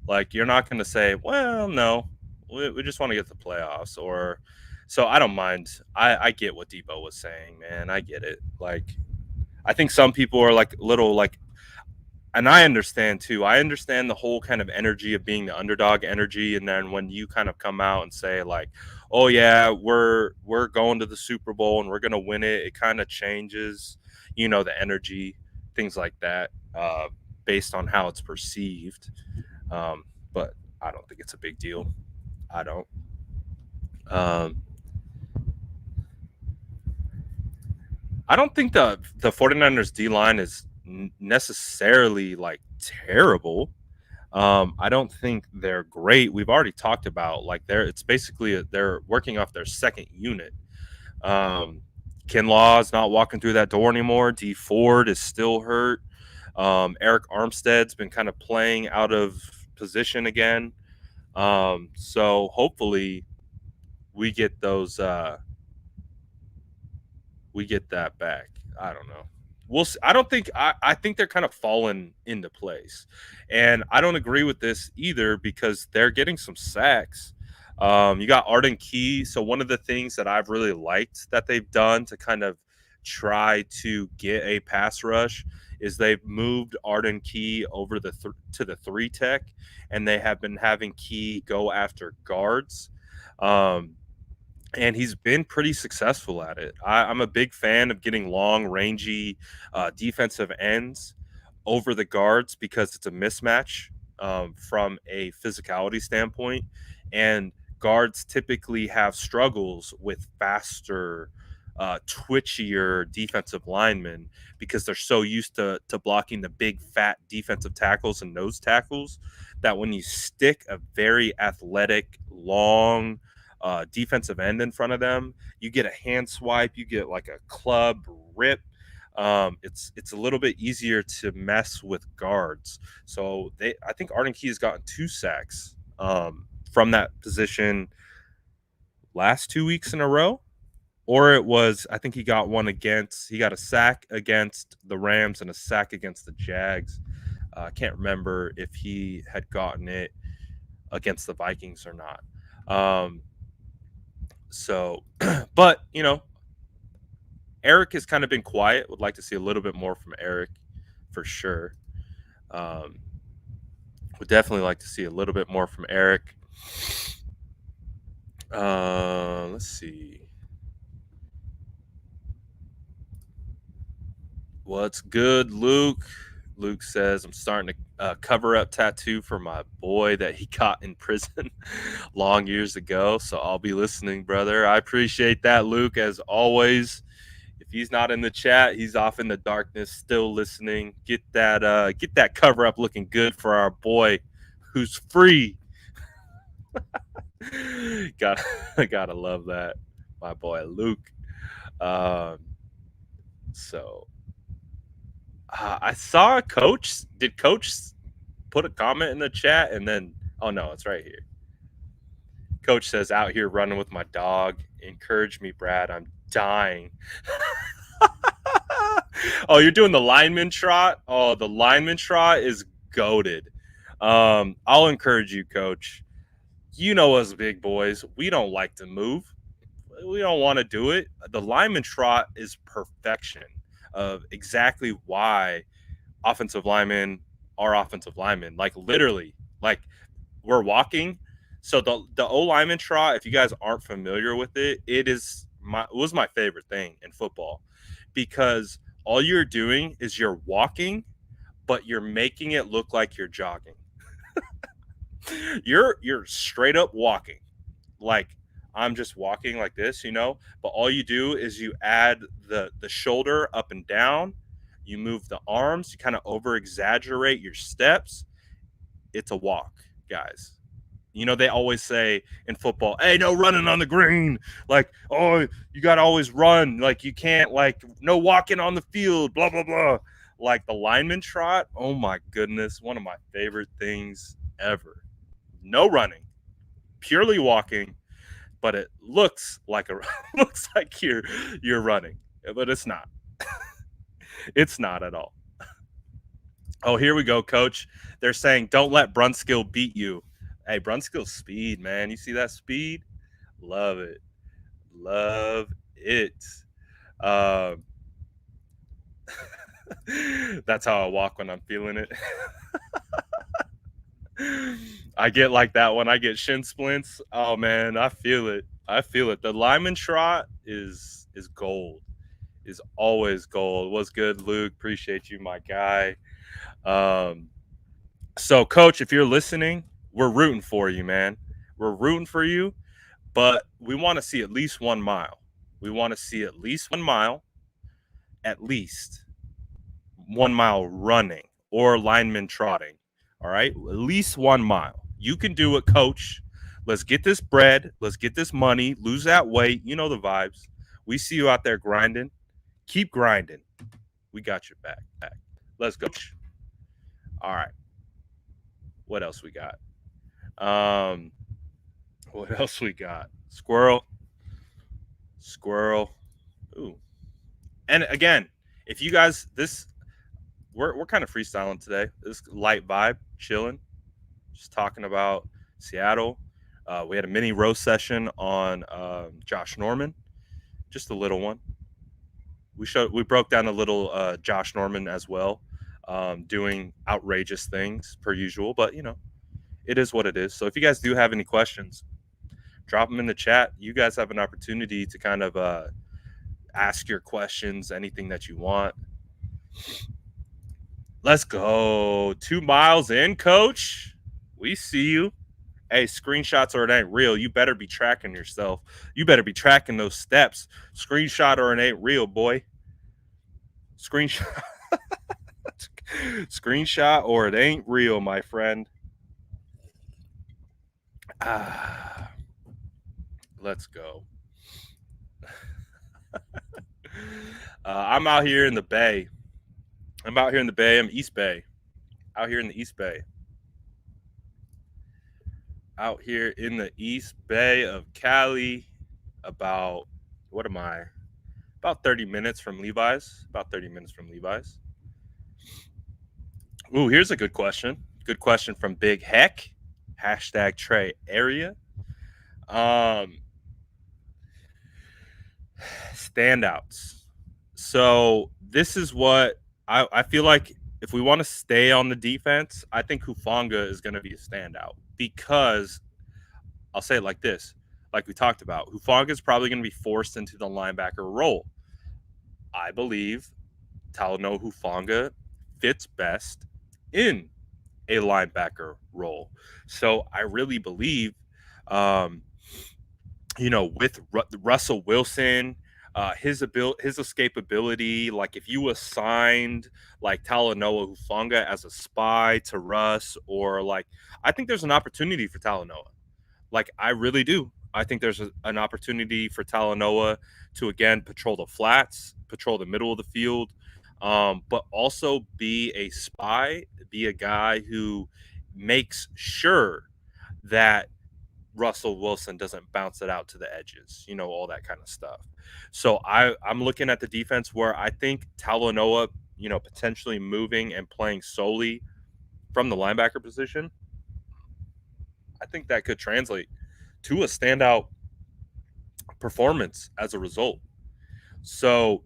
Like, you're not going to say, well, no, we just want to get the playoffs. Or, so I don't mind. I get what Deebo was saying, man. I get it. Like, I think some people are like little like, and I understand too. I understand the whole kind of energy of being the underdog energy. And then when you kind of come out and say like, oh yeah, we're going to the Super Bowl and we're going to win it, it kind of changes, the energy, things like that, based on how it's perceived. But I don't think it's a big deal. I don't. I don't think the 49ers D-line is necessarily like terrible. I don't think they're great. We've already talked about like it's basically they're working off their second unit. Kinlaw is not walking through that door anymore. D Ford is still hurt. Eric Armstead's been kind of playing out of position again. So hopefully we get those we get that back. I don't know. We'll see. I think they're kind of falling into place. And I don't agree with this either because they're getting some sacks. You got Arden Key. So one of the things that I've really liked that they've done to kind of try to get a pass rush is they've moved Arden Key over to the 3 tech, and they have been having Key go after guards. And he's been pretty successful at it. I'm a big fan of getting long, rangy defensive ends over the guards because it's a mismatch from a physicality standpoint. And guards typically have struggles with faster twitchier defensive linemen because they're so used to blocking the big fat defensive tackles and nose tackles that when you stick a very athletic, long defensive end in front of them, you get a hand swipe, you get like a club rip. It's a little bit easier to mess with guards. So I think Arden Key has gotten 2 sacks from that position last 2 weeks in a row. Or it was, I think he got a sack against the Rams and a sack against the Jags. I can't remember if he had gotten it against the Vikings or not. But, Eric has kind of been quiet. Would like to see a little bit more from Eric for sure. Would definitely like to see a little bit more from Eric. Let's see. What's good, Luke? Luke says, I'm starting to cover up tattoo for my boy that he got in prison long years ago. So I'll be listening, brother. I appreciate that, Luke, as always. If he's not in the chat, he's off in the darkness, still listening. Get that cover up looking good for our boy who's free. Gotta love that, my boy Luke. I saw Coach. Did Coach put a comment in the chat? And then, oh no, it's right here. Coach says, out here running with my dog. Encourage me, Brad. I'm dying. Oh, you're doing the lineman trot? Oh, the lineman trot is goated. I'll encourage you, Coach. You know us big boys. We don't like to move. We don't want to do it. The lineman trot is perfection of exactly why offensive linemen are offensive linemen. Like literally, like we're walking. So the O lineman trot, if you guys aren't familiar with it, it was my favorite thing in football because all you're doing is you're walking, but you're making it look like you're jogging. You're straight up walking. Like I'm just walking like this, but all you do is you add the shoulder up and down, you move the arms, you kind of over exaggerate your steps. It's a walk, guys. They always say in football, hey, no running on the green. Like, oh, you got to always run. Like, you can't, no walking on the field, blah, blah, blah. Like the lineman trot, oh my goodness, one of my favorite things ever. No running, purely walking, but it looks like you're running, but it's not. It's not at all. Oh, here we go, Coach. They're saying don't let Brunskill beat you. Hey, Brunskill's speed, man. You see that speed? Love it. Love it. That's how I walk when I'm feeling it. I get like that when I get shin splints. Oh man, I feel it. The lineman trot is gold. Is always gold. What's good, Luke? Appreciate you, my guy. So, Coach, if you're listening, we're rooting for you, man. We're rooting for you, but we want to see at least 1 mile. We want to see at least 1 mile, at least 1 mile running or lineman trotting. All right, at least 1 mile. You can do it, Coach. Let's get this bread. Let's get this money. Lose that weight. You know the vibes. We see you out there grinding. Keep grinding. We got your back. Let's go. All right. What else we got? What else we got? Squirrel. Ooh. And again, if you guys we're kind of freestyling today. This light vibe, chilling, just talking about Seattle. We had a mini roast session on Josh Norman, just a little one. We broke down a little Josh Norman as well, doing outrageous things per usual, but it is what it is. So if you guys do have any questions, drop them in the chat. You guys have an opportunity to kind of ask your questions, anything that you want. Let's go. 2 miles in, Coach. We see you. Hey, screenshots or it ain't real. You better be tracking yourself. You better be tracking those steps. Screenshot or it ain't real, boy. Screenshot, screenshot or it ain't real, my friend. Let's go. I'm out here in the Bay. I'm out here in the Bay. I'm East Bay. Out here in the East Bay. Out here in the East Bay of Cali. About, what am I? About 30 minutes from Levi's. About 30 minutes from Levi's. Ooh, here's a good question. Good question from Big Heck. Hashtag Trey area. Standouts. So this is what I feel like if we want to stay on the defense, I think Hufanga is going to be a standout because I'll say it like this. Like we talked about, Hufanga is probably going to be forced into the linebacker role. I believe Talanoa Hufanga fits best in a linebacker role. So I really believe, with Russell Wilson, his escapability. Like if you assigned like Talanoa Hufanga as a spy to Russ, or like I think there's an opportunity for Talanoa. Like I really do. I think there's an opportunity for Talanoa to again patrol the flats, patrol the middle of the field, but also be a spy, be a guy who makes sure that Russell Wilson doesn't bounce it out to the edges, all that kind of stuff. So I'm looking at the defense where I think Talanoa, potentially moving and playing solely from the linebacker position. I think that could translate to a standout performance as a result. So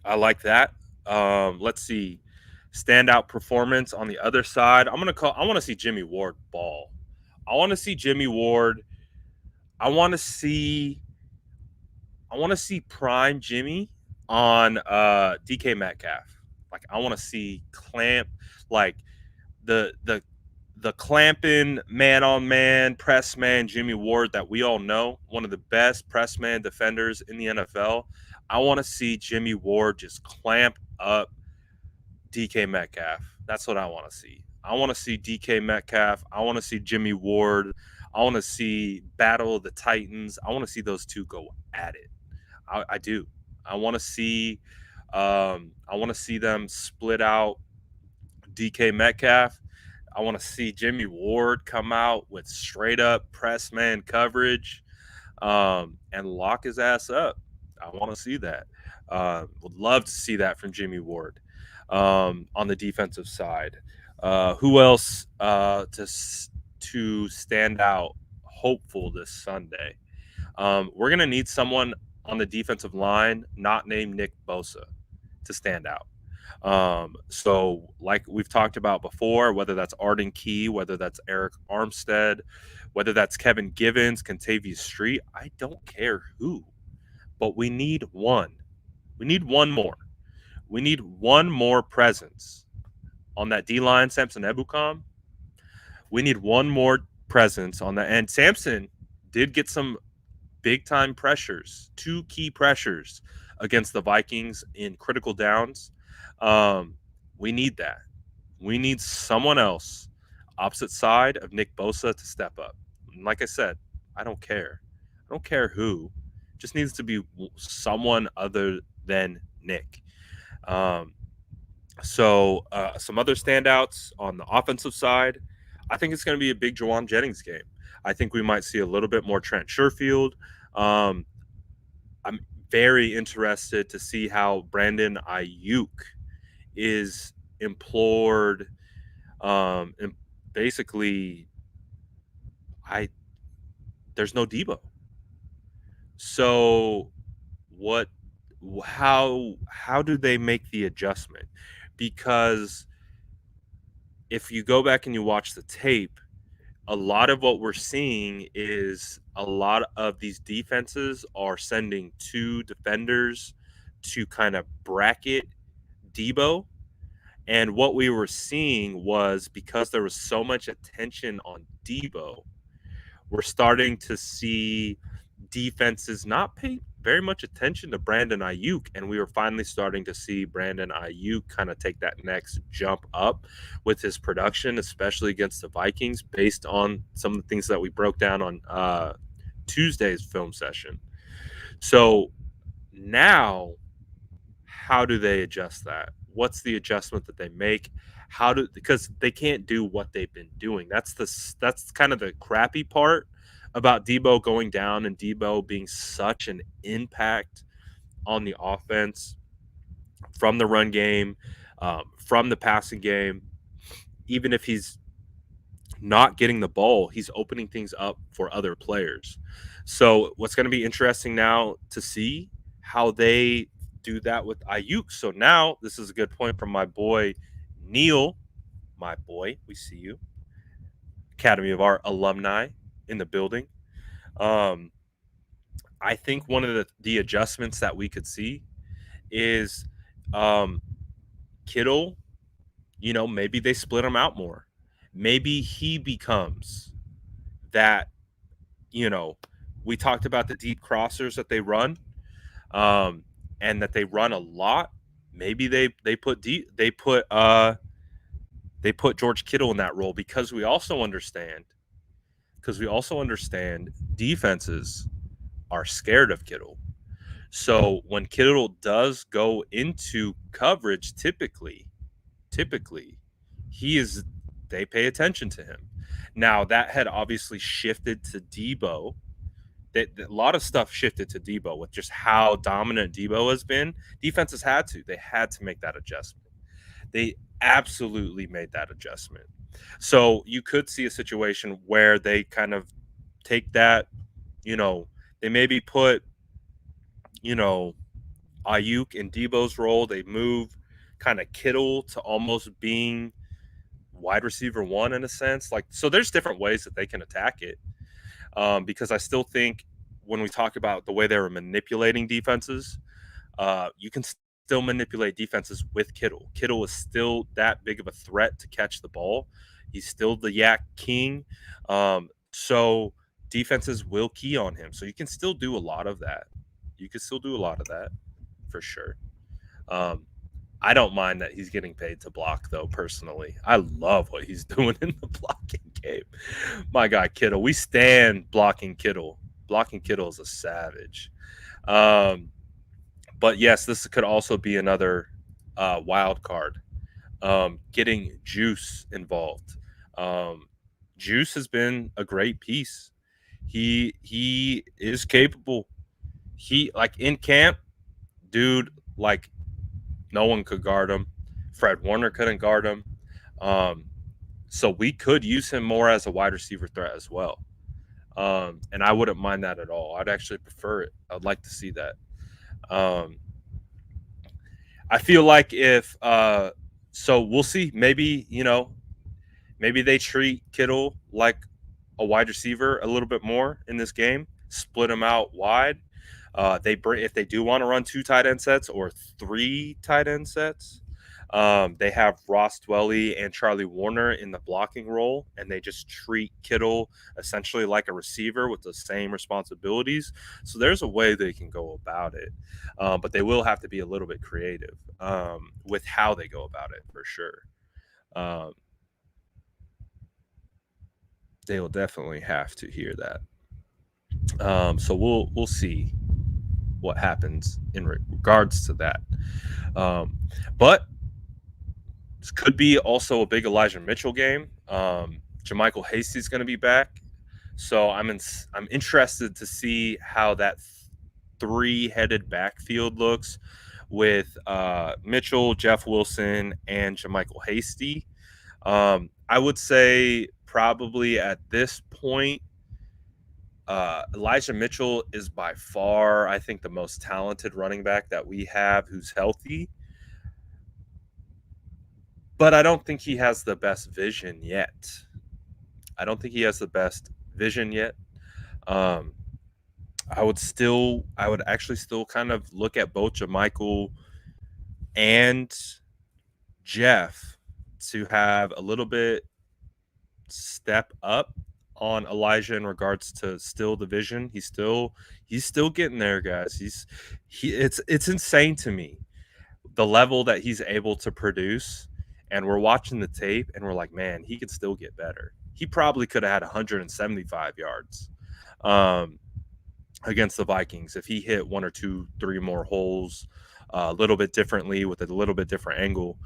I like that. Let's see. Standout performance on the other side. I want to see Jimmy Ward ball. I want to see Jimmy Ward. I want to see prime Jimmy on DK Metcalf. Like I want to see clamp like the clamping man on man press man Jimmy Ward that we all know, one of the best press man defenders in the NFL. I want to see Jimmy Ward just clamp up DK Metcalf. That's what I want to see. I want to see DK Metcalf. I want to see Jimmy Ward. I want to see Battle of the Titans. I want to see those two go at it. I do. I want to see. I want to see them split out DK Metcalf. I want to see Jimmy Ward come out with straight up press man coverage and lock his ass up. I want to see that. Would love to see that from Jimmy Ward on the defensive side. Who else to stand out hopeful this Sunday? We're going to need someone on the defensive line not named Nick Bosa to stand out. So like we've talked about before, whether that's Arden Key, whether that's Eric Armstead, whether that's Kevin Givens, Contavious Street, I don't care who, but we need one. We need one more. We need one more presence on that D-line, Samson Ebukam. We need one more presence on that. And Samson did get some big-time pressures, 2 key pressures against the Vikings in critical downs. We need that. We need someone else opposite side of Nick Bosa to step up. And like I said, I don't care. I don't care who. It just needs to be someone other than Nick. So some other standouts on the offensive side. I think it's going to be a big Jawan Jennings game. I think we might see a little bit more Trent Sherfield. I'm very interested to see how Brandon Ayuk is implored. And basically, there's no Deebo. So how do they make the adjustment? Because if you go back and you watch the tape, a lot of what we're seeing is a lot of these defenses are sending 2 defenders to kind of bracket Deebo, And what we were seeing was, because there was so much attention on Deebo, we're starting to see defenses not pay very much attention to Brandon Ayuk, and we were finally starting to see Brandon Ayuk kind of take that next jump up with his production, especially against the Vikings, based on some of the things that we broke down on Tuesday's film session. So now, how do they adjust that? What's the adjustment that they make? Because they can't do what they've been doing. That's kind of the crappy part about Deebo going down, and Deebo being such an impact on the offense from the run game, from the passing game. Even if he's not getting the ball, he's opening things up for other players. So what's going to be interesting now to see how they do that with Ayuk. So now this is a good point from my boy Neil, my boy. We see you, Academy of Art alumni in the building. I think one of the adjustments that we could see is Kittle. Maybe they split him out more. Maybe he becomes that. We talked about the deep crossers that they run, and that they run a lot. Maybe they put George Kittle in that role, because we also understand defenses are scared of Kittle. So when Kittle does go into coverage, typically they pay attention to him. Now that had obviously shifted to Deebo. A lot of stuff shifted to Deebo with just how dominant Deebo has been. Defenses had to make that adjustment. They absolutely made that adjustment. So you could see a situation where they kind of take that, they maybe put, Ayuk in Deebo's role. They move kind of Kittle to almost being wide receiver one in a sense. So there's different ways that they can attack it. Because I still think when we talk about the way they were manipulating defenses, you can still manipulate defenses with Kittle. Kittle is still that big of a threat to catch the ball. He's still the yak king. So defenses will key on him. So you can still do a lot of that. For sure. I don't mind that he's getting paid to block, though, personally. I love what he's doing in the blocking game. My guy, Kittle. We stand blocking Kittle. Blocking Kittle is a savage. But yes, this could also be another wild card. Getting Juice involved. Juice has been a great piece. He is capable. He, in camp, dude, no one could guard him. Fred Warner couldn't guard him. So we could use him more as a wide receiver threat as well. And I wouldn't mind that at all. I'd actually prefer it. I'd like to see that. I feel like so we'll see. Maybe they treat Kittle like a wide receiver a little bit more in this game. Split him out wide. If they do want to run 2 tight end sets or 3 tight end sets, they have Ross Dwelly and Charlie Warner in the blocking role, and they just treat Kittle essentially like a receiver with the same responsibilities. So there's a way they can go about it, but they will have to be a little bit creative with how they go about it, for sure. They will definitely have to hear that. So we'll see what happens in regards to that. But this could be also a big Elijah Mitchell game. Jermichael Hasty's going to be back, so I'm interested to see how that 3-headed backfield looks with Mitchell, Jeff Wilson, and Jermichael Hasty. I would say probably at this point, Elijah Mitchell is by far, I think, the most talented running back that we have who's healthy. But I don't think he has the best vision yet. I would actually still kind of look at both Jermichael and Jeff to have a little bit step up on Elijah in regards to still the vision. He's still getting there, guys. It's insane to me the level that he's able to produce. And we're watching the tape and we're like, man, he could still get better. He probably could have had 175 yards against the Vikings if he hit 1 or 2, 3 more holes a little bit differently with a little bit different angle.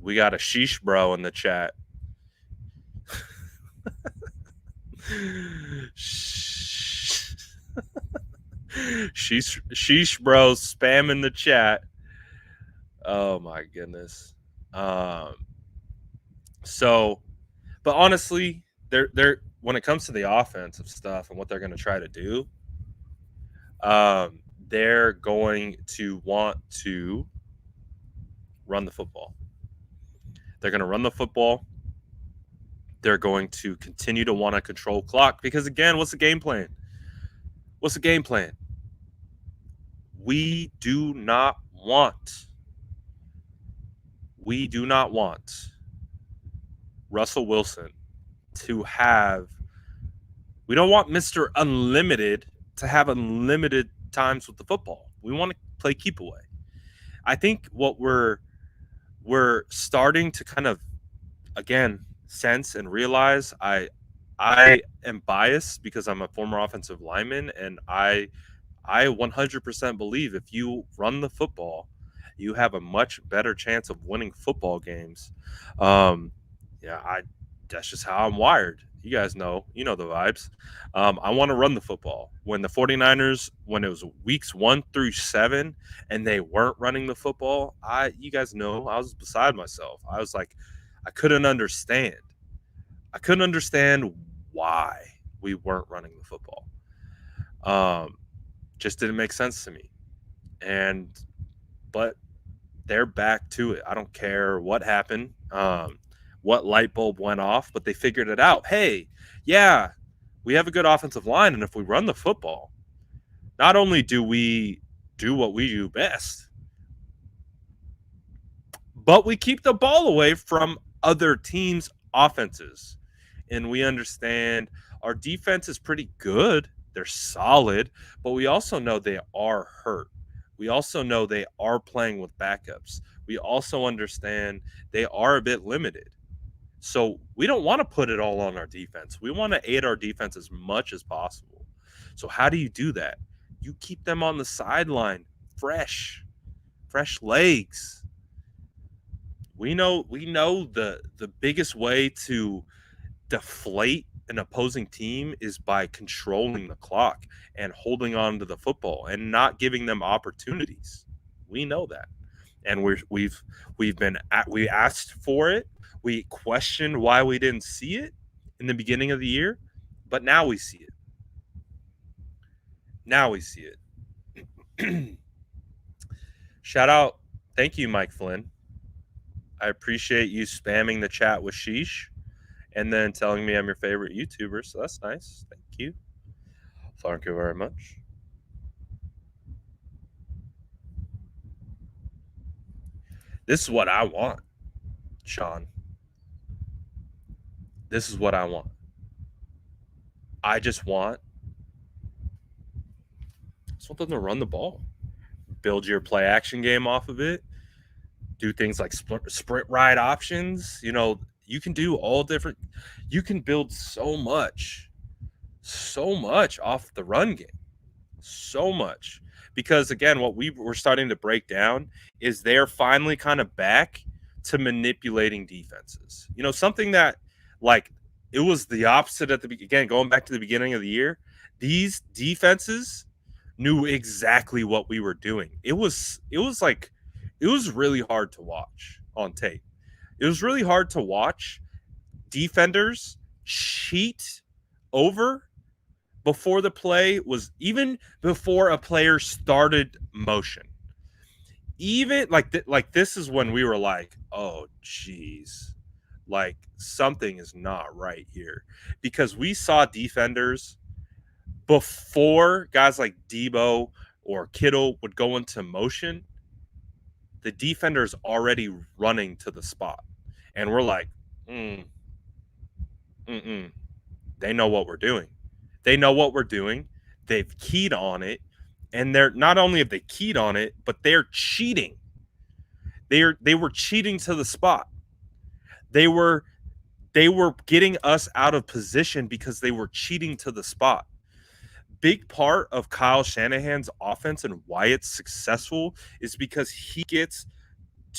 We got a sheesh bro in the chat. Sheesh bro spamming the chat. Oh my goodness. So, but honestly, they're when it comes to the offensive stuff and what they're going to try to do, they're going to want to run the football. They're going to run the football. They're going to continue to want to control clock because, again, what's the game plan? What's the game plan? We do not want Russell Wilson to have – we don't want Mr. Unlimited to have unlimited times with the football. We want to play keep away. I think what we're starting to kind of, again, sense and realize, I am biased because I'm a former offensive lineman, and I 100% believe if you run the football, you have a much better chance of winning football games. That's just how I'm wired. You guys know, the vibes. I want to run the football. When the 49ers, when it was weeks 1 through 7 and they weren't running the football, you guys know, I was beside myself. I was like, I couldn't understand why we weren't running the football. Just didn't make sense to me. But they're back to it. I don't care what happened, what light bulb went off, but they figured it out. Hey, yeah, we have a good offensive line, and if we run the football, not only do we do what we do best, but we keep the ball away from other teams' offenses. And we understand our defense is pretty good. They're solid, but we also know they are hurt. We also know they are playing with backups. We also understand they are a bit limited. So we don't want to put it all on our defense. We want to aid our defense as much as possible. So how do you do that? You keep them on the sideline, fresh legs. We know the biggest way to deflate an opposing team is by controlling the clock and holding on to the football and not giving them opportunities. We know that, and we asked for it. We questioned why we didn't see it in the beginning of the year, but now we see it. Shout out, thank you, Mike Flynn. I appreciate you spamming the chat with sheesh and then telling me I'm your favorite YouTuber. So that's nice. Thank you. Thank you very much. This is what I want, Sean. This is what I want. I just want something to run the ball. Build your play action game off of it. Do things like sprint ride options. You can do all different. You can build so much off the run game. So much. Because, again, what we were starting to break down is they're finally kind of back to manipulating defenses. Something that, it was the opposite at the beginning, going back to the beginning of the year. These defenses knew exactly what we were doing. It was really hard to watch on tape. It was really hard to watch defenders cheat over before the play was, even before a player started motion. Even this is when we were like, oh geez, something is not right here, because we saw defenders before guys like Deebo or Kittle would go into motion. the defender's already running to the spot. And we're like, they know what we're doing. They know what we're doing. They've keyed on it. And they're not only have they keyed on it, but they're cheating. They were cheating to the spot. They were getting us out of position because they were cheating to the spot. Big part of Kyle Shanahan's offense and why it's successful is because he gets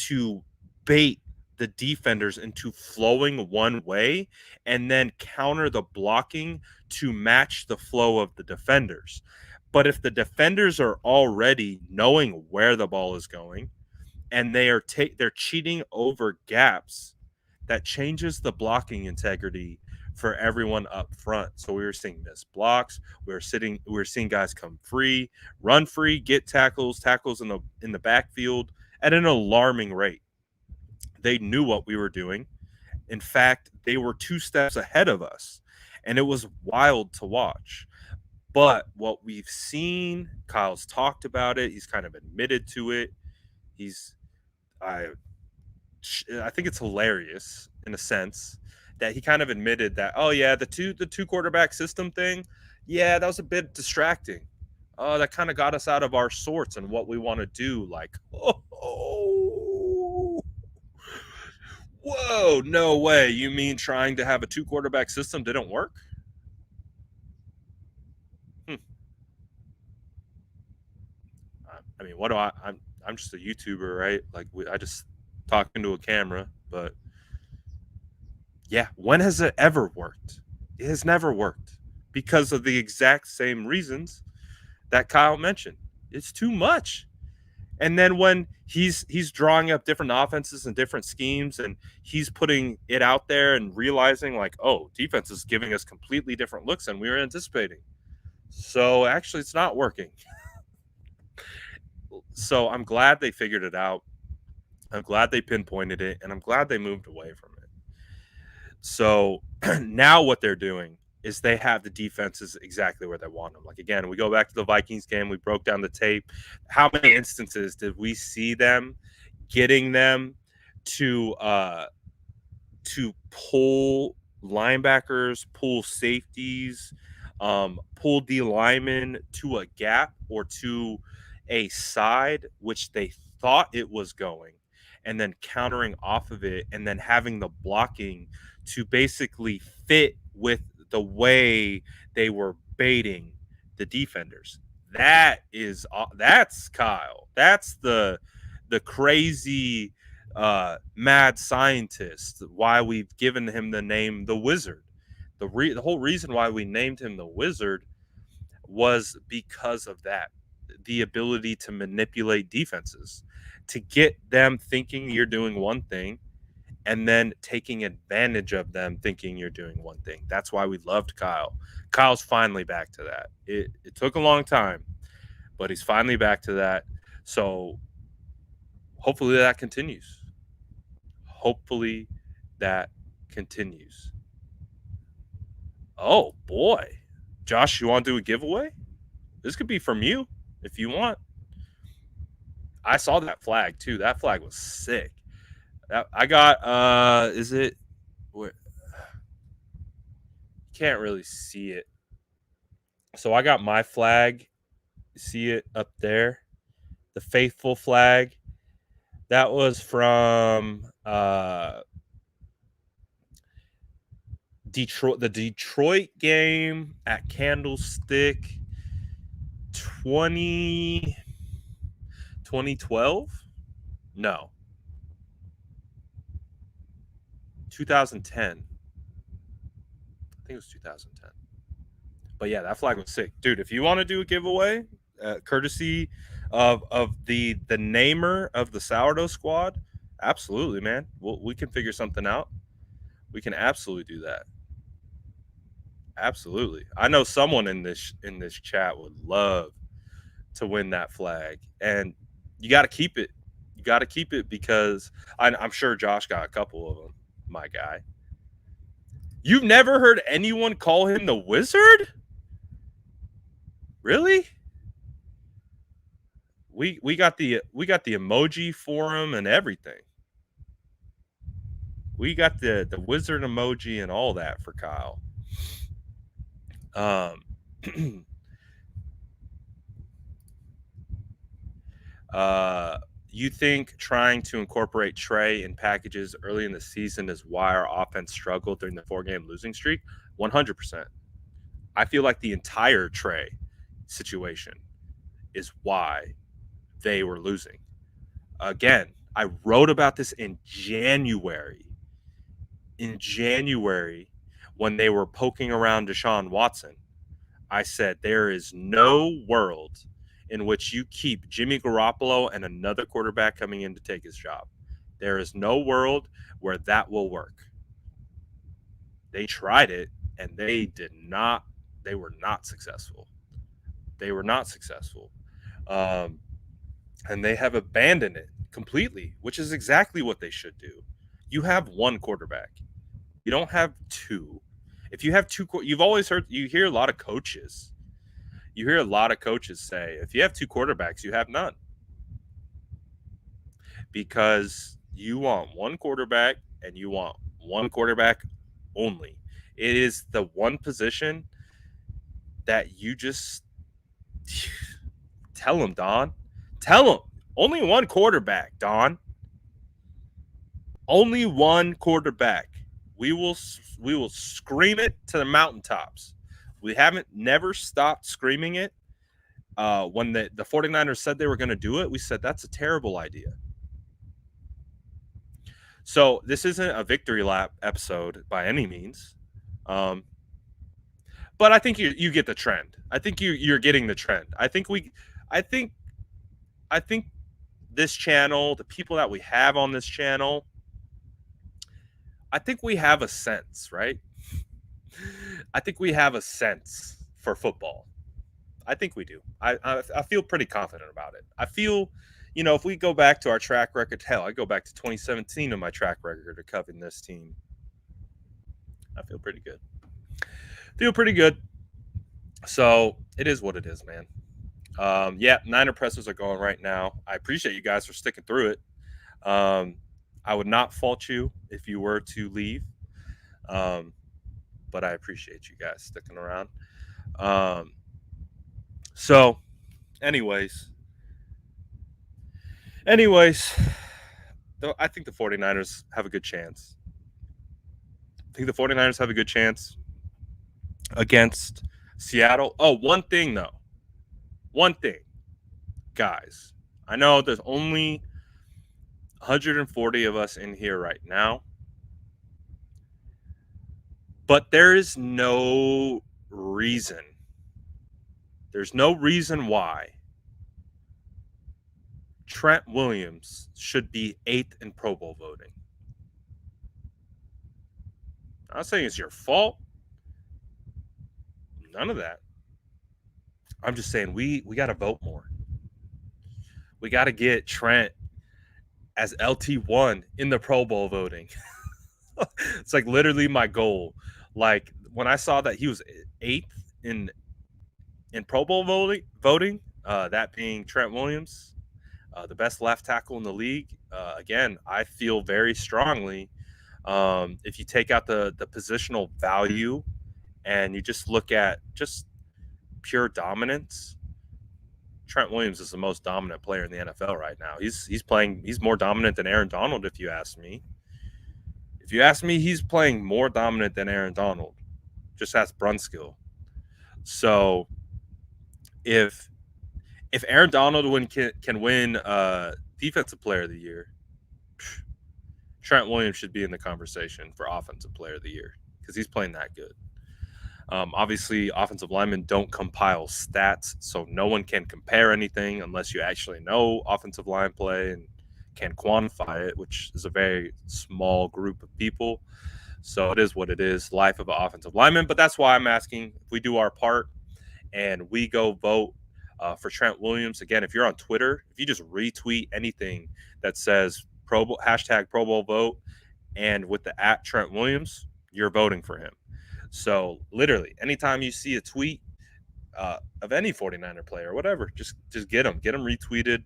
to bait the defenders into flowing one way and then counter the blocking to match the flow of the defenders. But if the defenders are already knowing where the ball is going and they're cheating over gaps, that changes the blocking integrity for everyone up front. So we were seeing missed blocks. We were seeing guys come free, run free, get tackles in the backfield at an alarming rate. They knew what we were doing. In fact, they were 2 steps ahead of us, and it was wild to watch. But what we've seen, Kyle's talked about it. He's kind of admitted to it. I think it's hilarious in a sense that he kind of admitted that, oh yeah, the two quarterback system thing, yeah, that was a bit distracting. Oh, that kind of got us out of our sorts and what we want to do. Like, whoa, no way. You mean trying to have a 2 quarterback system didn't work? I mean, what do I'm just a YouTuber, right? Like I just talk into a camera, but yeah, when has it ever worked? It has never worked because of the exact same reasons that Kyle mentioned. It's too much. And then when he's drawing up different offenses and different schemes and he's putting it out there and realizing like, oh, defense is giving us completely different looks than we were anticipating. So actually it's not working. So I'm glad they figured it out. I'm glad they pinpointed it, and I'm glad they moved away from it. So now what they're doing is they have the defenses exactly where they want them. Like, again, we go back to the Vikings game. We broke down the tape. How many instances did we see them getting them to pull linebackers, pull safeties, pull D linemen to a gap or to a side which they thought it was going, and then countering off of it and then having the blocking to basically fit with the way they were baiting the defenders. That's Kyle. That's the crazy mad scientist. Why we've given him the name the Wizard. The whole reason why we named him the Wizard was because of that. The ability to manipulate defenses, to get them thinking you're doing one thing and then taking advantage of them thinking you're doing one thing. That's why we loved Kyle. Kyle's finally back to that. It took a long time, but he's finally back to that. So hopefully that continues. Hopefully that continues. Oh, boy. Josh, you want to do a giveaway? This could be from you if you want. I saw that flag too. That flag was sick. I got is it where can't really see it. So I got my flag. See it up there? The faithful flag. That was from Detroit, the Detroit game at Candlestick 2012? No. 2010. I think it was 2010. But yeah, that flag was sick. Dude, if you want to do a giveaway, courtesy of the namer of the Sourdough Squad, absolutely, man. We can figure something out. We can absolutely do that. Absolutely. I know someone in this chat would love to win that flag, and you got to keep it. You got to keep it because I'm sure Josh got a couple of them, my guy. You've never heard anyone call him the Wizard? Really? We got the emoji for him and everything. We got the wizard emoji and all that for Kyle. You think trying to incorporate Trey in packages early in the season is why our offense struggled during the 4-game losing streak? 100%. I feel like the entire Trey situation is why they were losing. Again, I wrote about this in January. In January, when they were poking around Deshaun Watson, I said there is no world in which you keep Jimmy Garoppolo and another quarterback coming in to take his job. There is no world where that will work. They tried it and they were not successful. They were not successful. And they have abandoned it completely, which is exactly what they should do. You have one quarterback. You don't have two. If you have two, you hear a lot of coaches. You hear a lot of coaches say, if you have two quarterbacks, you have none. Because you want one quarterback and you want one quarterback only. It is the one position that you just tell them, Don. Tell them. Only one quarterback, Don. Only one quarterback. We will scream it to the mountaintops. We never stopped screaming it. When the 49ers said they were going to do it, we said that's a terrible idea. So this isn't a victory lap episode by any means. But I think you get the trend. I think you're getting the trend. I think this channel, the people that we have on this channel, I think we have a sense, right? I think we have a sense for football. I think we do. I feel pretty confident about it. I feel, if we go back to our track record, hell, I go back to 2017 in my track record of covering this team. I feel pretty good. So it is what it is, man. Niner pressers are going right now. I appreciate you guys for sticking through it. I would not fault you if you were to leave. But I appreciate you guys sticking around. So, anyways, I think the 49ers have a good chance. Against Seattle. Oh, one thing, guys. I know there's only 140 of us in here right now, but there is no reason. There's no reason why Trent Williams should be 8th in Pro Bowl voting. I'm not saying it's your fault. None of that. I'm just saying we got to vote more. We got to get Trent as LT1 in the Pro Bowl voting. It's like literally my goal. Like when I saw that he was 8th in Pro Bowl voting, that being Trent Williams, the best left tackle in the league. Again, I feel very strongly if you take out the positional value and you just look at just pure dominance, Trent Williams is the most dominant player in the NFL right now. He's more dominant than Aaron Donald, if you ask me. If you ask me, he's playing more dominant than Aaron Donald. Just ask Brunskill. So if Aaron Donald can win Defensive Player of the Year, Trent Williams should be in the conversation for Offensive Player of the Year because he's playing that good. Obviously, offensive linemen don't compile stats, so no one can compare anything unless you actually know offensive line play and can quantify it, which is a very small group of people. So it is what it is, life of an offensive lineman. But that's why I'm asking if we do our part and we go vote for Trent Williams. Again, if you're on Twitter, if you just retweet anything that says hashtag Pro Bowl vote and with the @Trent Williams, you're voting for him. So literally, anytime you see a tweet of any 49er player or whatever. Just get them retweeted.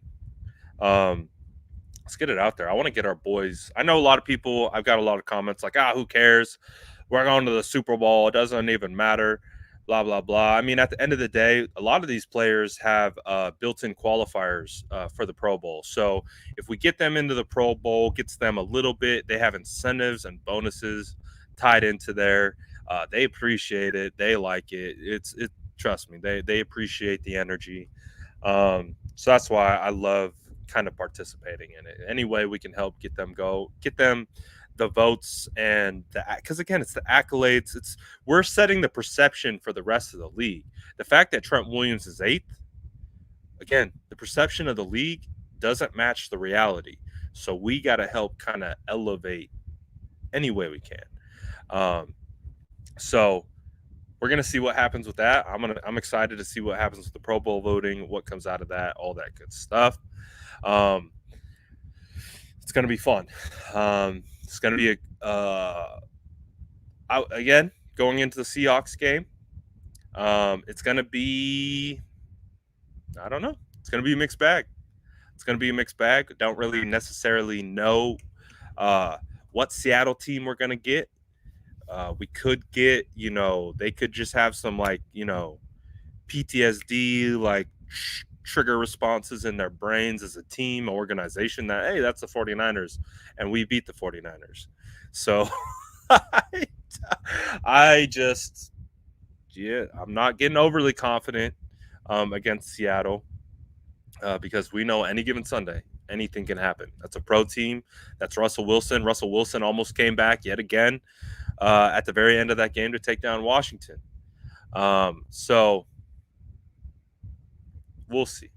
Let's get it out there. I want to get our boys. I know a lot of people. I've got a lot of comments like, who cares? We're going to the Super Bowl. It doesn't even matter. Blah, blah, blah. I mean, at the end of the day, a lot of these players have built-in qualifiers for the Pro Bowl. So if we get them into the Pro Bowl, gets them a little bit, they have incentives and bonuses tied into there. They appreciate it. They like it. Trust me, they appreciate the energy. So that's why I love kind of participating in it. Any way we can help get them the votes and because again, it's the accolades. We're setting the perception for the rest of the league. The fact that Trent Williams is 8th, again, the perception of the league doesn't match the reality. So we got to help kind of elevate any way we can. So we're gonna see what happens with that. I'm excited to see what happens with the Pro Bowl voting, what comes out of that, all that good stuff. It's gonna be fun. It's gonna be again going into the Seahawks game. It's gonna be, I don't know. It's gonna be a mixed bag. Don't really necessarily know what Seattle team we're gonna get. We could get, they could just have some PTSD, trigger responses in their brains as a team, organization that, hey, that's the 49ers and we beat the 49ers. So I'm not getting overly confident against Seattle because we know any given Sunday, anything can happen. That's a pro team. That's Russell Wilson. Russell Wilson almost came back yet again at the very end of that game to take down Washington. So we'll see.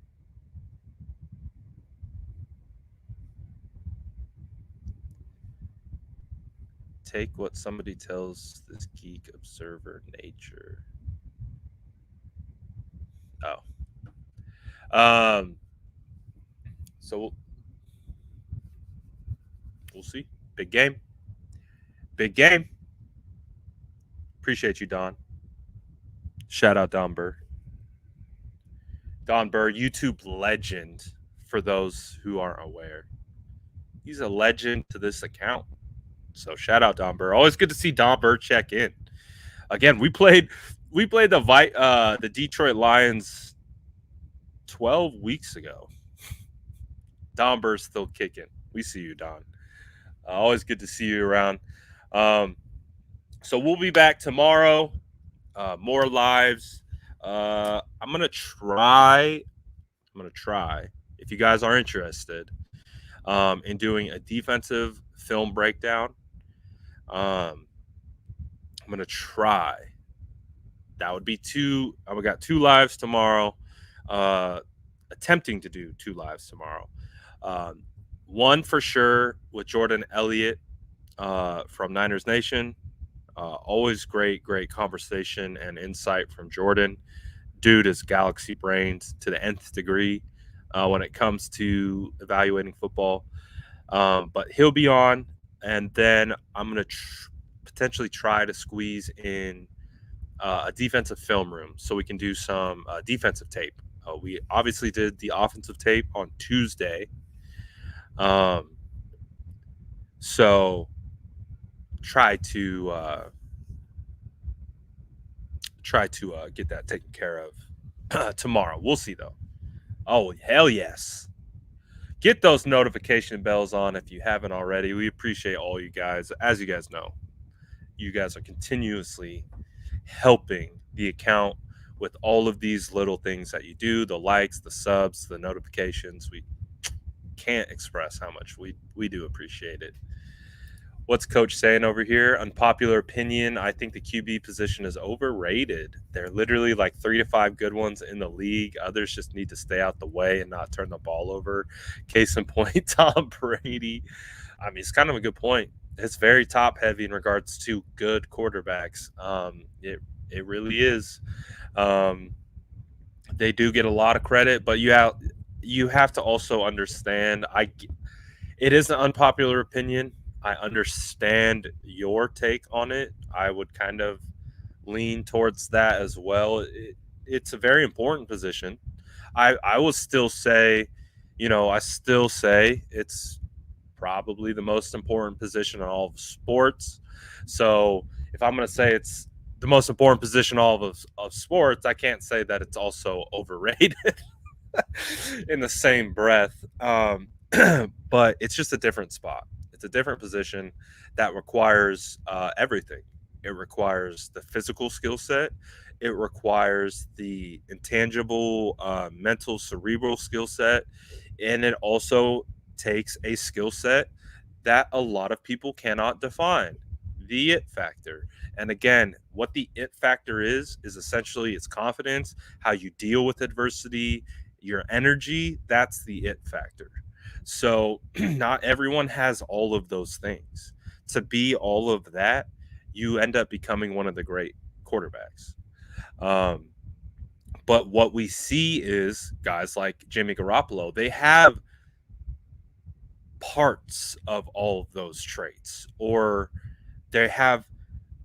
Take what somebody tells this geek observer nature. So we'll see. Big game. Appreciate you, Don. Shout out Don Burr. Don Burr, YouTube legend for those who aren't aware. He's a legend to this account. So shout out Don Burr. Always good to see Don Burr check in. Again, we played the Detroit Lions 12 weeks ago. Don Burr's still kicking. We see you, Don. Always good to see you around. So we'll be back tomorrow. More lives. I'm gonna try. If you guys are interested in doing a defensive film breakdown, I'm gonna try. That would be 2. We got 2 lives tomorrow. Attempting to do 2 lives tomorrow. One for sure with Jordan Elliott from Niners Nation. Always great conversation and insight from Jordan. Dude is galaxy brains to the nth degree when it comes to evaluating football. But he'll be on, and then I'm going to potentially try to squeeze in a defensive film room so we can do some defensive tape. We obviously did the offensive tape on Tuesday. So try to get that taken care of tomorrow. We'll see though. Oh, hell yes. Get those notification bells on if you haven't already. We appreciate all you guys. As you guys know, you guys are continuously helping the account with all of these little things that you do, the likes, the subs, the notifications. We can't express how much we do appreciate it. What's Coach saying over here? Unpopular opinion. I think the QB position is overrated. There are literally 3 to 5 good ones in the league. Others just need to stay out the way and not turn the ball over. Case in point, Tom Brady. I mean, it's kind of a good point. It's very top heavy in regards to good quarterbacks. It really is. They do get a lot of credit, but you have to also understand. It is an unpopular opinion. I understand your take on it. I would kind of lean towards that as well. it's a very important position. I will still say, I still say it's probably the most important position in all of sports. So if I'm going to say it's the most important position in all of sports, I can't say that it's also overrated in the same breath. But it's just a different spot. It's a different position that requires everything. It requires the physical skill set. It requires the intangible, mental, cerebral skill set. And it also takes a skill set that a lot of people cannot define, the it factor. And again, what the it factor is essentially its confidence, how you deal with adversity, your energy. That's the it factor. So not everyone has all of those things. To be all of that, you end up becoming one of the great quarterbacks. Um, but what we see is guys like Jimmy Garoppolo, they have parts of all of those traits, or they have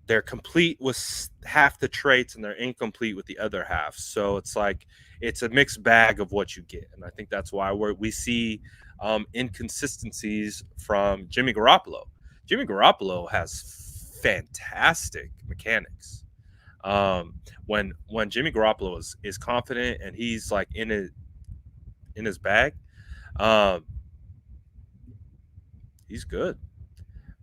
they're complete with half the traits and they're incomplete with the other half. So it's like it's a mixed bag of what you get, and I think that's why we see inconsistencies from Jimmy Garoppolo. Jimmy Garoppolo has fantastic mechanics. When Jimmy Garoppolo is confident and he's like in his bag, um, he's good.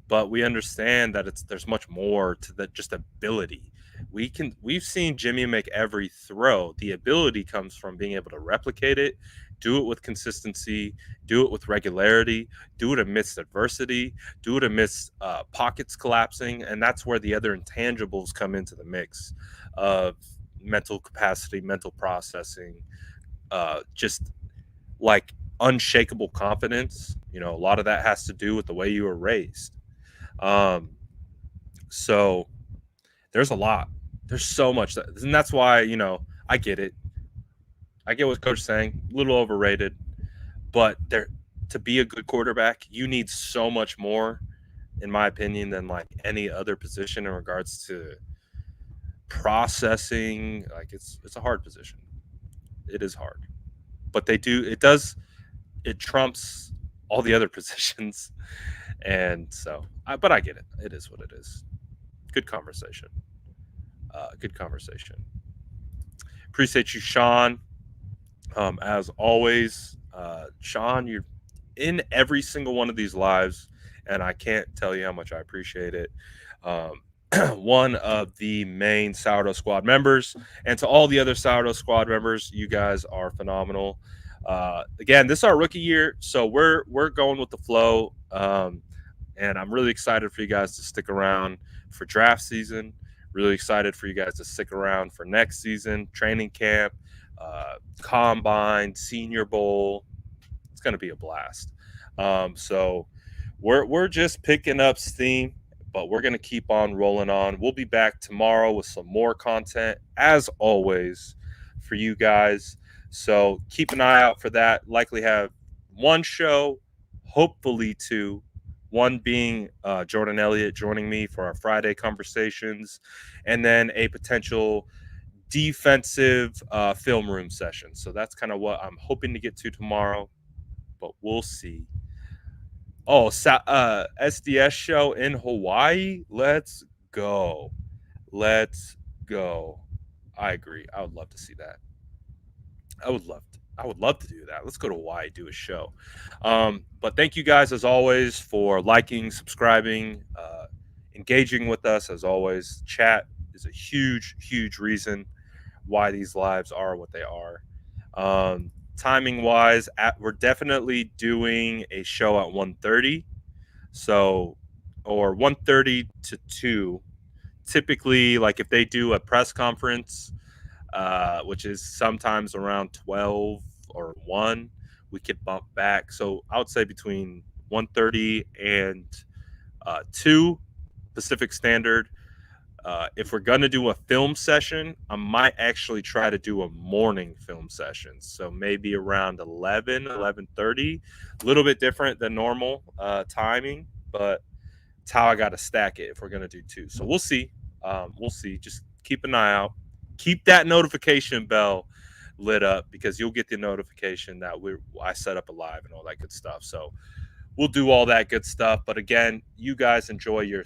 But we understand that there's much more to the just ability. We've seen Jimmy make every throw. The ability comes from being able to replicate it, do it with consistency, do it with regularity, do it amidst adversity, do it amidst pockets collapsing, and that's where the other intangibles come into the mix of mental capacity, mental processing, just like unshakable confidence. A lot of that has to do with the way you were raised. Um, so there's a lot. There's so much and that's why, I get it. I get what Coach's saying. A little overrated, but to be a good quarterback, you need so much more, in my opinion, than like any other position in regards to processing. Like it's a hard position. It is hard, but it trumps all the other positions. And so, but I get it. It is what it is. Good conversation. Good conversation. Appreciate you, Sean. As always, Sean, you're in every single one of these lives, and I can't tell you how much I appreciate it. Um, one of the main Sourdough Squad members, and to all the other Sourdough Squad members, you guys are phenomenal. Again, this is our rookie year, so we're going with the flow. And I'm really excited for you guys to stick around for draft season. Really excited for you guys to stick around for next season, training camp, combine, Senior Bowl. It's going to be a blast. So we're just picking up steam, but we're going to keep on rolling on. We'll be back tomorrow with some more content, as always, for you guys. So keep an eye out for that. Likely have one show, hopefully two. One being Jordan Elliott joining me for our Friday conversations, and then a potential defensive film room session. So that's kind of what I'm hoping to get to tomorrow, but we'll see. Oh, SDS show in Hawaii. Let's go. Let's go. I agree. I would love to see that. I would love to do that. Let's go to Hawaii, do a show. But thank you guys as always for liking, subscribing, engaging with us as always. Chat is a huge, huge reason why these lives are what they are. Timing wise, we're definitely doing a show at 1:30. So, or 1:30 to 2. Typically, like if they do a press conference, which is sometimes around 12 or 1, we could bump back. So I would say between 1:30 and 2 Pacific Standard. If we're going to do a film session, I might actually try to do a morning film session. So maybe around 11:30, a little bit different than normal timing, but it's how I got to stack it if we're going to do 2. So we'll see. We'll see. Just keep an eye out. keep that notification bell lit up because you'll get the notification that I set up a live and all that good stuff. So we'll do all that good stuff. But again, you guys enjoy your